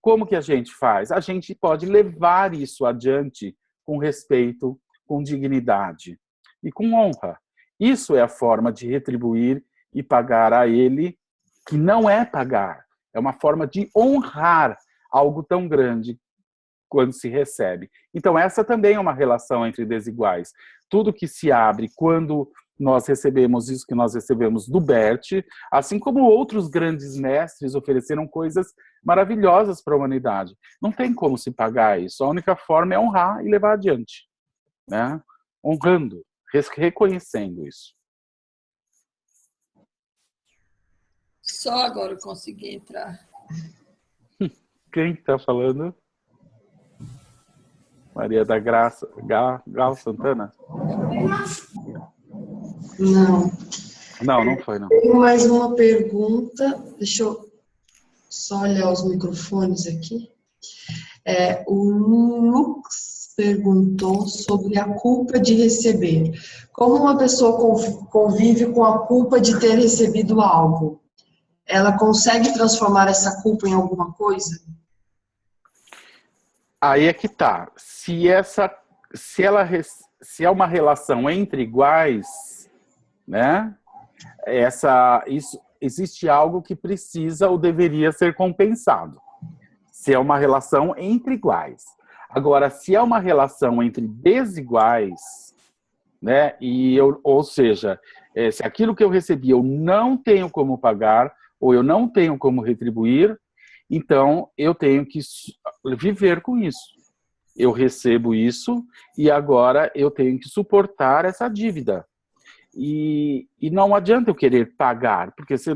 Como que a gente faz? A gente pode levar isso adiante com respeito, com dignidade e com honra. Isso é a forma de retribuir e pagar a ele, que não é pagar, é uma forma de honrar algo tão grande quando se recebe. Então, essa também é uma relação entre desiguais. Tudo que se abre quando nós recebemos isso que nós recebemos do Bert, assim como outros grandes mestres ofereceram coisas maravilhosas para a humanidade. Não tem como se pagar isso. A única forma é honrar e levar adiante. Né? Honrando, reconhecendo isso. Só agora eu consegui entrar. Quem está falando? Maria da Graça, Gal Santana? Não foi, não. Tenho mais uma pergunta. Deixa eu só olhar os microfones aqui. O Lux perguntou sobre a culpa de receber. Como uma pessoa convive com a culpa de ter recebido algo? Ela consegue transformar essa culpa em alguma coisa? Aí é que tá. Se é uma relação entre iguais, né? Existe algo que precisa ou deveria ser compensado. Se é uma relação entre iguais. Agora, se é uma relação entre desiguais, né? Ou seja, se aquilo que eu recebi eu não tenho como pagar ou eu não tenho como retribuir, então eu tenho que viver com isso. Eu recebo isso e agora eu tenho que suportar essa dívida. E não adianta eu querer pagar, porque se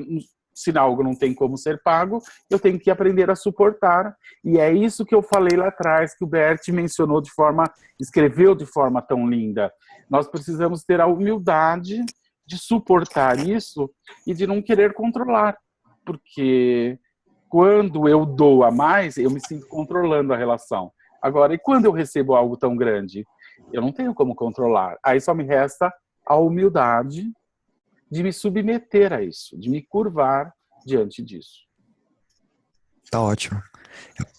algo não tem como ser pago, eu tenho que aprender a suportar. E é isso que eu falei lá atrás, que o Bert mencionou escreveu de forma tão linda. Nós precisamos ter a humildade de suportar isso e de não querer controlar. Porque quando eu dou a mais, eu me sinto controlando a relação. Agora, e quando eu recebo algo tão grande? Eu não tenho como controlar. Aí só me resta a humildade de me submeter a isso, de me curvar diante disso. Tá ótimo.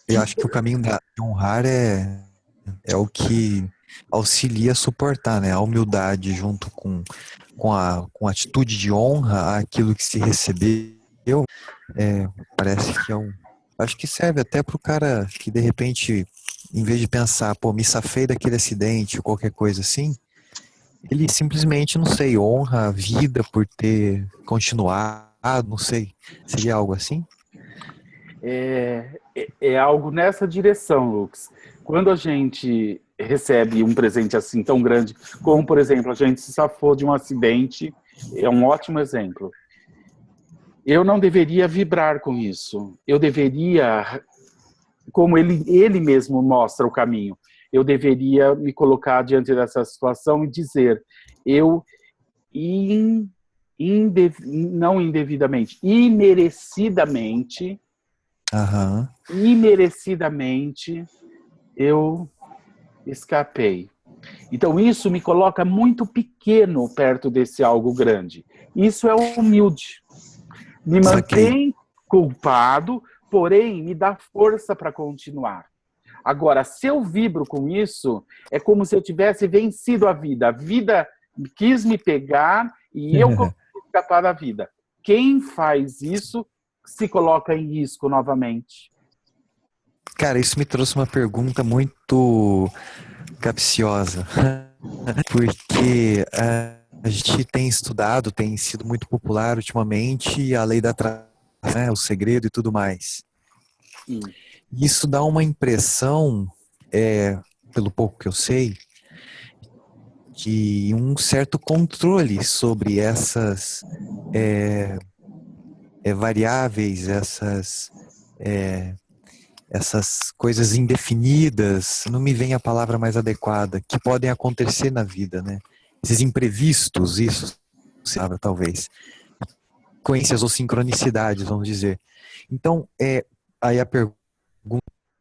Eu acho que o caminho de honrar é o que auxilia a suportar, né? A humildade junto com a atitude de honra àquilo que se recebeu. Parece que acho que serve até pro cara que de repente, em vez de pensar, me safei daquele acidente ou qualquer coisa assim, ele simplesmente, não sei, honra a vida por ter continuado, não sei, seria algo assim? É algo nessa direção, Lux. Quando a gente recebe um presente assim tão grande, como por exemplo, a gente se safou de um acidente, é um ótimo exemplo. Eu não deveria vibrar com isso. Eu deveria, como ele mesmo mostra o caminho, eu deveria me colocar diante dessa situação e dizer, não indevidamente, imerecidamente, imerecidamente, eu escapei. Então isso me coloca muito pequeno perto desse algo grande. Isso é humilde. Me mantém culpado, porém me dá força para continuar. Agora, se eu vibro com isso, é como se eu tivesse vencido a vida. A vida quis me pegar e eu consegui escapar da vida. Quem faz isso se coloca em risco novamente. Cara, isso me trouxe uma pergunta muito capciosa. Porque A gente tem estudado, tem sido muito popular ultimamente a lei da atração, né, o segredo e tudo mais. Isso dá uma impressão, pelo pouco que eu sei, de um certo controle sobre essas variáveis, essas coisas indefinidas, não me vem a palavra mais adequada, que podem acontecer na vida, né? Esses imprevistos, isso, sabe, talvez. Coincidências ou sincronicidades, vamos dizer. Então, aí a pergunta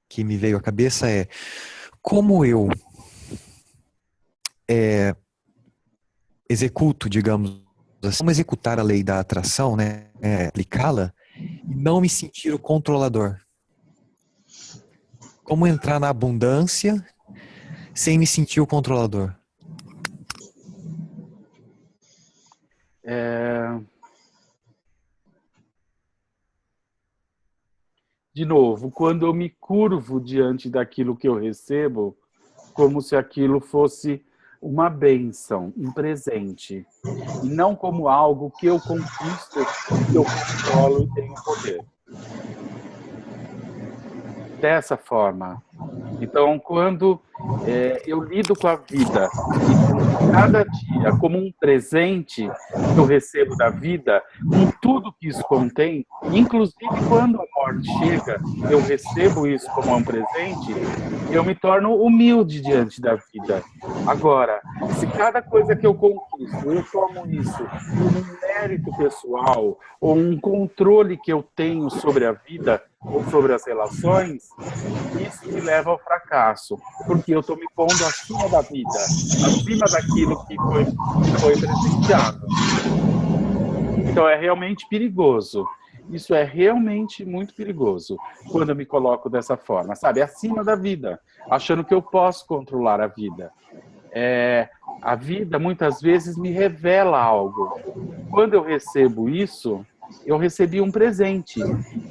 que me veio à cabeça é: como eu executo, digamos assim, como executar a lei da atração, né? Aplicá-la e não me sentir o controlador? Como entrar na abundância sem me sentir o controlador? De novo, quando eu me curvo diante daquilo que eu recebo, como se aquilo fosse uma bênção, um presente, e não como algo que eu conquisto, que eu controlo e tenho poder. Dessa forma. Então, quando eu lido com a vida, cada dia como um presente que eu recebo da vida, com tudo que isso contém, inclusive quando a morte chega, eu recebo isso como um presente, eu me torno humilde diante da vida. Agora, se cada coisa que eu conquisto, eu tomo isso como um mérito pessoal, ou um controle que eu tenho sobre a vida, ou sobre as relações, isso me leva ao fracasso, porque eu estou me pondo acima da vida, acima daquilo que foi presenciado. Então é realmente perigoso. Isso é realmente muito perigoso quando eu me coloco dessa forma, sabe? Acima da vida, achando que eu posso controlar a vida. A vida muitas vezes me revela algo. Quando eu recebo isso, eu recebi um presente.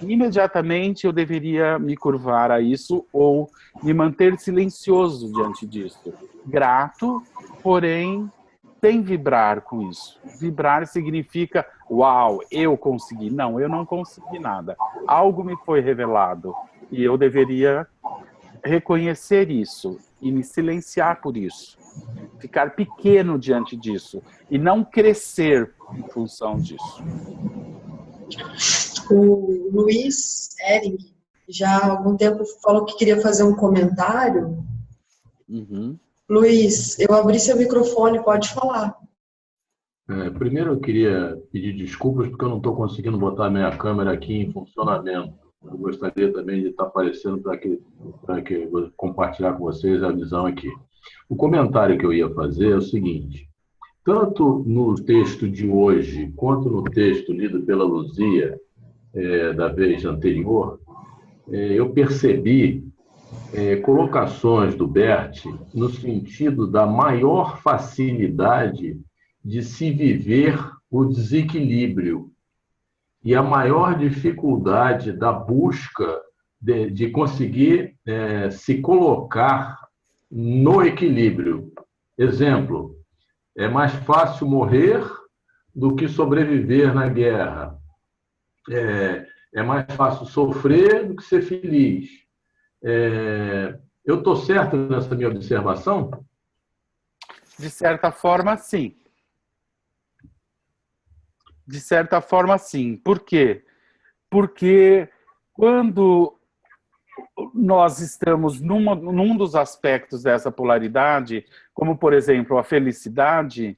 Imediatamente eu deveria me curvar a isso ou me manter silencioso diante disso. Grato, porém, sem vibrar com isso. Vibrar significa, uau, eu consegui. Não, eu não consegui nada. Algo me foi revelado e eu deveria reconhecer isso e me silenciar por isso. Ficar pequeno diante disso e não crescer em função disso. O Luiz Ering já há algum tempo falou que queria fazer um comentário. Luiz, eu abri seu microfone, pode falar. Primeiro eu queria pedir desculpas porque eu não estou conseguindo botar a minha câmera aqui em funcionamento. Eu gostaria também de estar aparecendo para que compartilhar com vocês a visão aqui. O comentário que eu ia fazer é o seguinte: tanto no texto de hoje quanto no texto lido pela Luzia da vez anterior, eu percebi colocações do Bert no sentido da maior facilidade de se viver o desequilíbrio e a maior dificuldade da busca de conseguir se colocar no equilíbrio. Exemplo, é mais fácil morrer do que sobreviver na guerra. É mais fácil sofrer do que ser feliz. Eu estou certo nessa minha observação? De certa forma, sim. De certa forma, sim. Por quê? Porque quando nós estamos num dos aspectos dessa polaridade, como, por exemplo, a felicidade,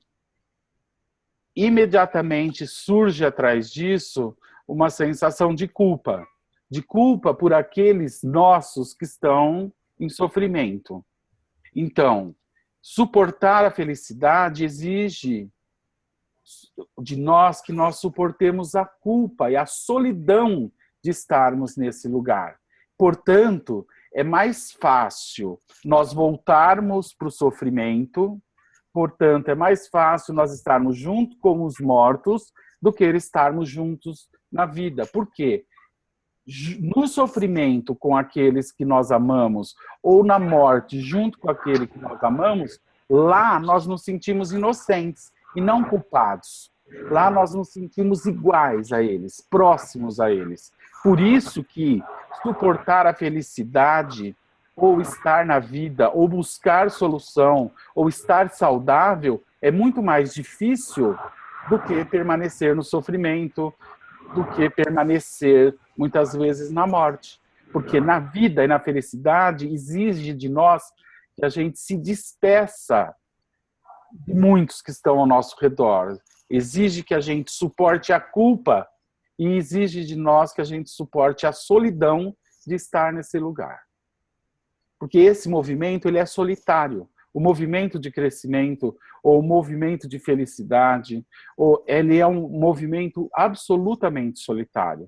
imediatamente surge atrás disso uma sensação de culpa por aqueles nossos que estão em sofrimento. Então, suportar a felicidade exige de nós que nós suportemos a culpa e a solidão de estarmos nesse lugar. Portanto, é mais fácil nós voltarmos para o sofrimento, portanto, é mais fácil nós estarmos junto com os mortos do que estarmos juntos na vida. Por quê? No sofrimento com aqueles que nós amamos ou na morte junto com aquele que nós amamos, lá nós nos sentimos inocentes e não culpados. Lá nós nos sentimos iguais a eles, próximos a eles. Por isso que suportar a felicidade, ou estar na vida, ou buscar solução, ou estar saudável, é muito mais difícil do que permanecer no sofrimento, do que permanecer, muitas vezes, na morte. Porque na vida e na felicidade exige de nós que a gente se despeça de muitos que estão ao nosso redor. Exige que a gente suporte a culpa e exige de nós que a gente suporte a solidão de estar nesse lugar. Porque esse movimento, ele é solitário. O movimento de crescimento, ou o movimento de felicidade, ele é um movimento absolutamente solitário.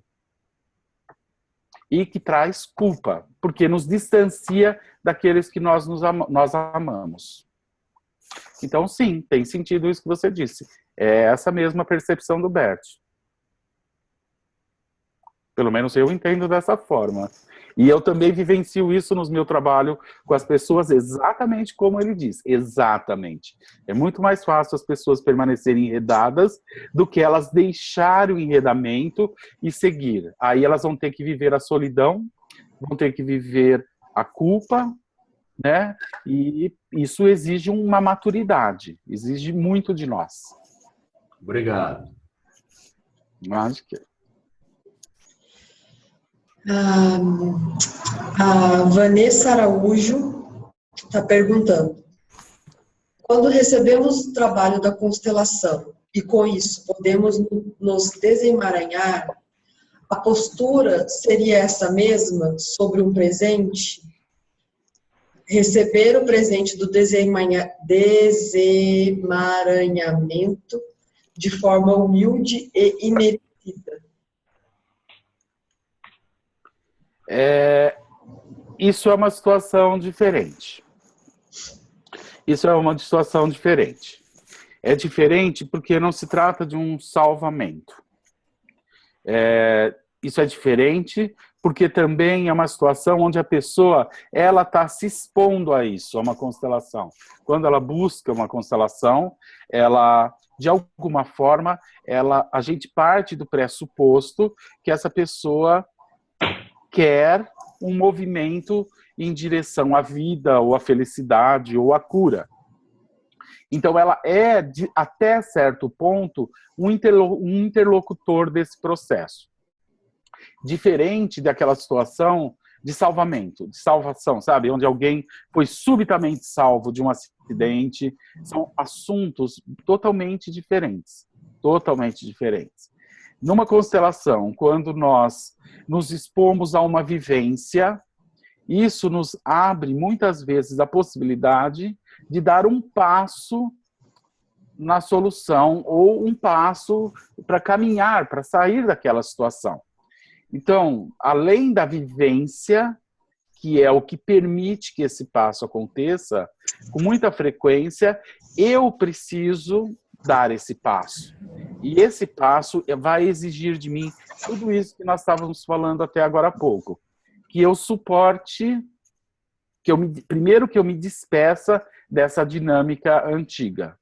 E que traz culpa, porque nos distancia daqueles que nós amamos. Então, sim, tem sentido isso que você disse. É essa mesma percepção do Bert. Pelo menos eu entendo dessa forma. E eu também vivencio isso no meu trabalho com as pessoas exatamente como ele diz. Exatamente. É muito mais fácil as pessoas permanecerem enredadas do que elas deixarem o enredamento e seguir. Aí elas vão ter que viver a solidão, vão ter que viver a culpa, né? E isso exige uma maturidade, exige muito de nós. Obrigado. Acho que... A Vanessa Araújo está perguntando: quando recebemos o trabalho da constelação e com isso podemos nos desemaranhar, a postura seria essa mesma sobre um presente? Receber o presente do desemaranhamento de forma humilde e imerecida. Isso é uma situação diferente. Isso é uma situação diferente. É diferente porque não se trata de um salvamento. Isso é diferente porque também é uma situação onde a pessoa ela está se expondo a isso, a uma constelação. Quando ela busca uma constelação, ela, de alguma forma, a gente parte do pressuposto que essa pessoa quer um movimento em direção à vida, ou à felicidade, ou à cura. Então, ela é, até certo ponto, um interlocutor desse processo. Diferente daquela situação de salvamento, de salvação, sabe? Onde alguém foi subitamente salvo de um acidente. São assuntos totalmente diferentes. Totalmente diferentes. Numa constelação, quando nós nos expomos a uma vivência, isso nos abre muitas vezes a possibilidade de dar um passo na solução ou um passo para caminhar, para sair daquela situação. Então, além da vivência, que é o que permite que esse passo aconteça, com muita frequência, eu preciso dar esse passo. E esse passo vai exigir de mim tudo isso que nós estávamos falando até agora há pouco. Que eu suporte, primeiro que eu me despeça dessa dinâmica antiga.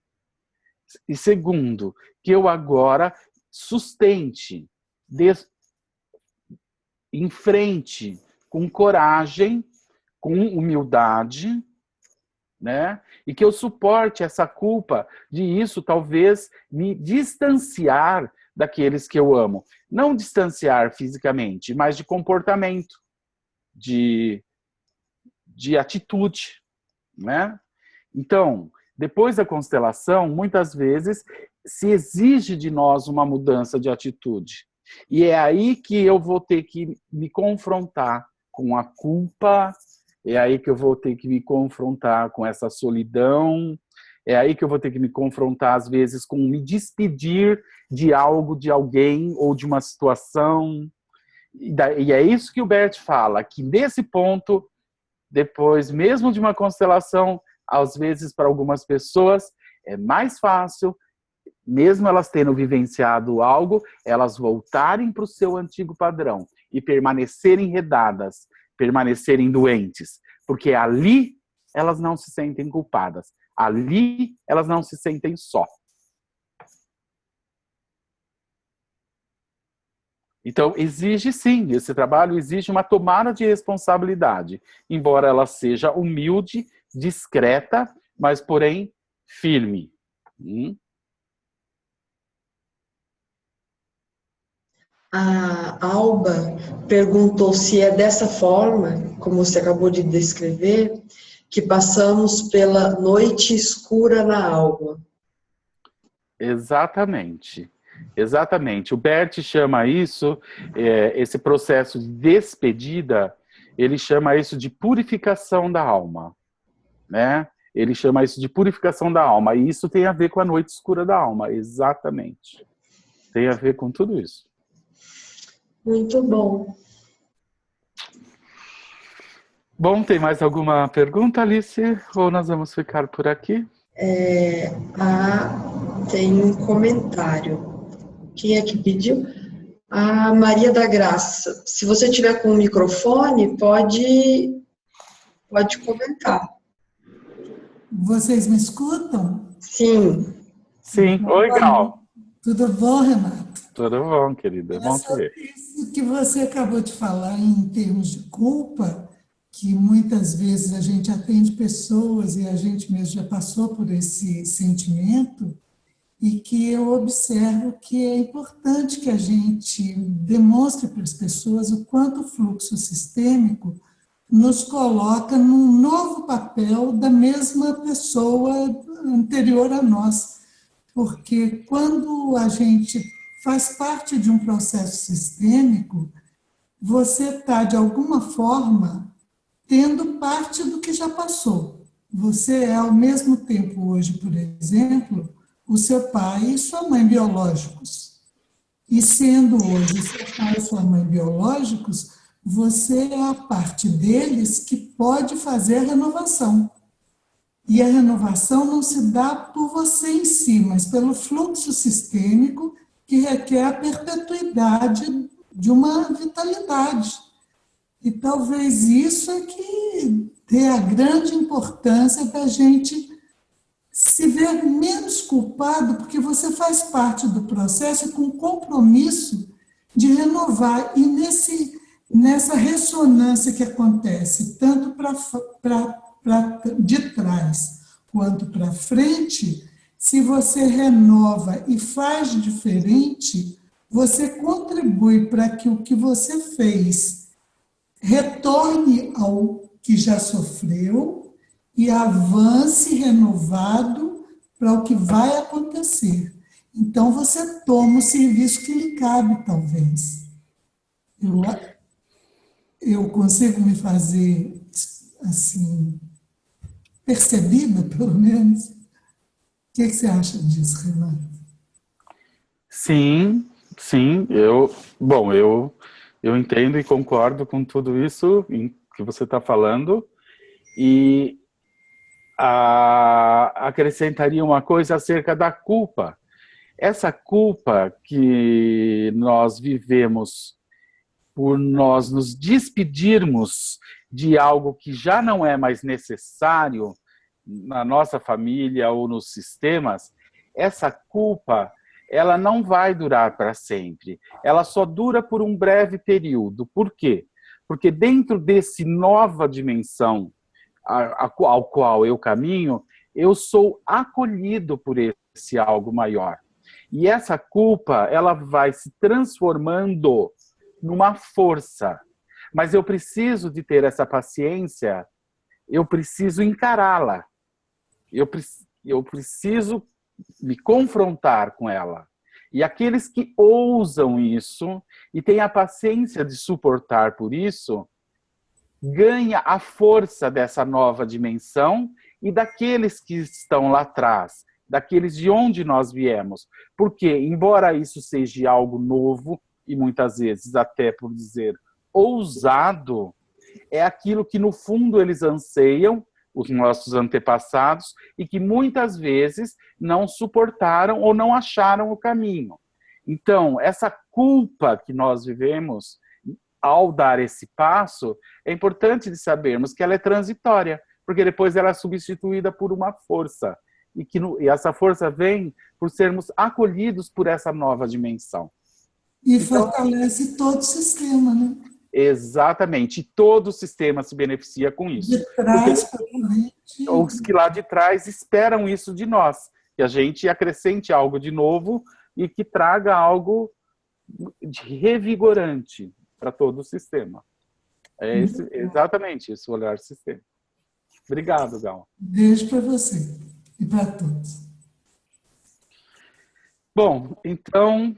E segundo, que eu agora sustente, enfrente com coragem, com humildade, né? E que eu suporte essa culpa de isso talvez me distanciar daqueles que eu amo. Não distanciar fisicamente, mas de comportamento, de atitude, né? Então, depois da constelação, muitas vezes se exige de nós uma mudança de atitude. E é aí que eu vou ter que me confrontar com a culpa, é aí que eu vou ter que me confrontar com essa solidão, é aí que eu vou ter que me confrontar, às vezes, com me despedir de algo, de alguém ou de uma situação. E é isso que o Bert fala, que nesse ponto, depois, mesmo de uma constelação, às vezes, para algumas pessoas, é mais fácil, mesmo elas tendo vivenciado algo, elas voltarem para o seu antigo padrão e permanecerem enredadas, permanecerem doentes, porque ali elas não se sentem culpadas, ali elas não se sentem só. Então, exige sim, esse trabalho exige uma tomada de responsabilidade, embora ela seja humilde, discreta, mas, porém, firme. A Alba perguntou se é dessa forma, como você acabou de descrever, que passamos pela noite escura na alma. Exatamente. Exatamente. O Bert chama isso, esse processo de despedida, ele chama isso de purificação da alma, né? Ele chama isso de purificação da alma, e isso tem a ver com a noite escura da alma, exatamente. Tem a ver com tudo isso. Muito bom. Bom, tem mais alguma pergunta, Alice? Ou nós vamos ficar por aqui? Tem um comentário. Quem é que pediu? A Maria da Graça. Se você tiver com o microfone, pode comentar. Vocês me escutam? Sim. Sim. Oi, Gal. Tudo bom, Renato? Tudo bom, querida. É bom te ver. Isso que você acabou de falar em termos de culpa, que muitas vezes a gente atende pessoas e a gente mesmo já passou por esse sentimento, e que eu observo que é importante que a gente demonstre para as pessoas o quanto o fluxo sistêmico nos coloca num novo papel da mesma pessoa anterior a nós. Porque quando a gente faz parte de um processo sistêmico, você está, de alguma forma, tendo parte do que já passou. Você é, ao mesmo tempo, hoje, por exemplo, o seu pai e sua mãe biológicos. E sendo hoje seu pai e sua mãe biológicos, você é a parte deles que pode fazer a renovação. E a renovação não se dá por você em si, mas pelo fluxo sistêmico que requer a perpetuidade de uma vitalidade. E talvez isso é que dê a grande importância da gente se ver menos culpado, porque você faz parte do processo com compromisso de renovar. E nessa ressonância que acontece, tanto de trás quanto para frente, se você renova e faz diferente, você contribui para que o que você fez retorne ao que já sofreu e avance renovado para o que vai acontecer. Então, você toma o serviço que lhe cabe, talvez. Eu consigo me fazer, assim, percebida, pelo menos. O que você acha disso, Renato? Sim, eu entendo e concordo com tudo isso que você está falando, e acrescentaria uma coisa acerca da culpa. Essa culpa que nós vivemos por nós nos despedirmos de algo que já não é mais necessário na nossa família ou nos sistemas, essa culpa, ela não vai durar para sempre. Ela só dura por um breve período. Por quê? Porque dentro desse nova dimensão ao qual eu caminho, eu sou acolhido por esse algo maior. E essa culpa, ela vai se transformando numa força. Mas eu preciso de ter essa paciência, eu preciso encará-la. Eu preciso me confrontar com ela. E aqueles que ousam isso e têm a paciência de suportar por isso, ganha a força dessa nova dimensão e daqueles que estão lá atrás, daqueles de onde nós viemos. Porque, embora isso seja algo novo, e muitas vezes até por dizer ousado, é aquilo que no fundo eles anseiam, os nossos antepassados, e que muitas vezes não suportaram ou não acharam o caminho. Então, essa culpa que nós vivemos ao dar esse passo, é importante de sabermos que ela é transitória, porque depois ela é substituída por uma força, e essa força vem por sermos acolhidos por essa nova dimensão. E então, fortalece todo o sistema, né? Exatamente. E todo o sistema se beneficia com isso. De trás para frente. Os que lá de trás esperam isso de nós. Que a gente acrescente algo de novo e que traga algo de revigorante para todo o sistema. É exatamente esse o olhar sistêmico. Obrigado, Gal. Beijo para você e para todos. Bom, então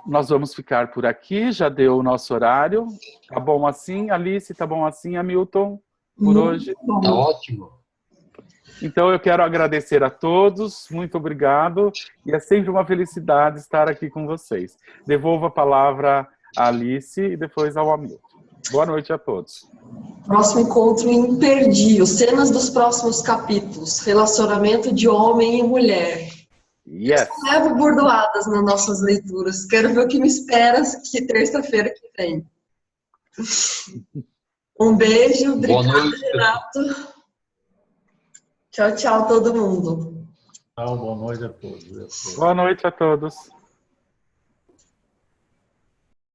nós vamos ficar por aqui, já deu o nosso horário. Tá bom assim, Alice? Tá bom assim, Hamilton? Por hoje? Tá ótimo. Então eu quero agradecer a todos, muito obrigado, e é sempre uma felicidade estar aqui com vocês. Devolvo a palavra à Alice e depois ao Hamilton. Boa noite a todos. Próximo encontro imperdível, cenas dos próximos capítulos, relacionamento de homem e mulher. Yes. Levo bordoadas nas nossas leituras, quero ver o que me espera que terça-feira que vem. Um beijo, obrigado, Renato. Tchau, tchau, todo mundo. Boa noite a todos. Boa noite a todos.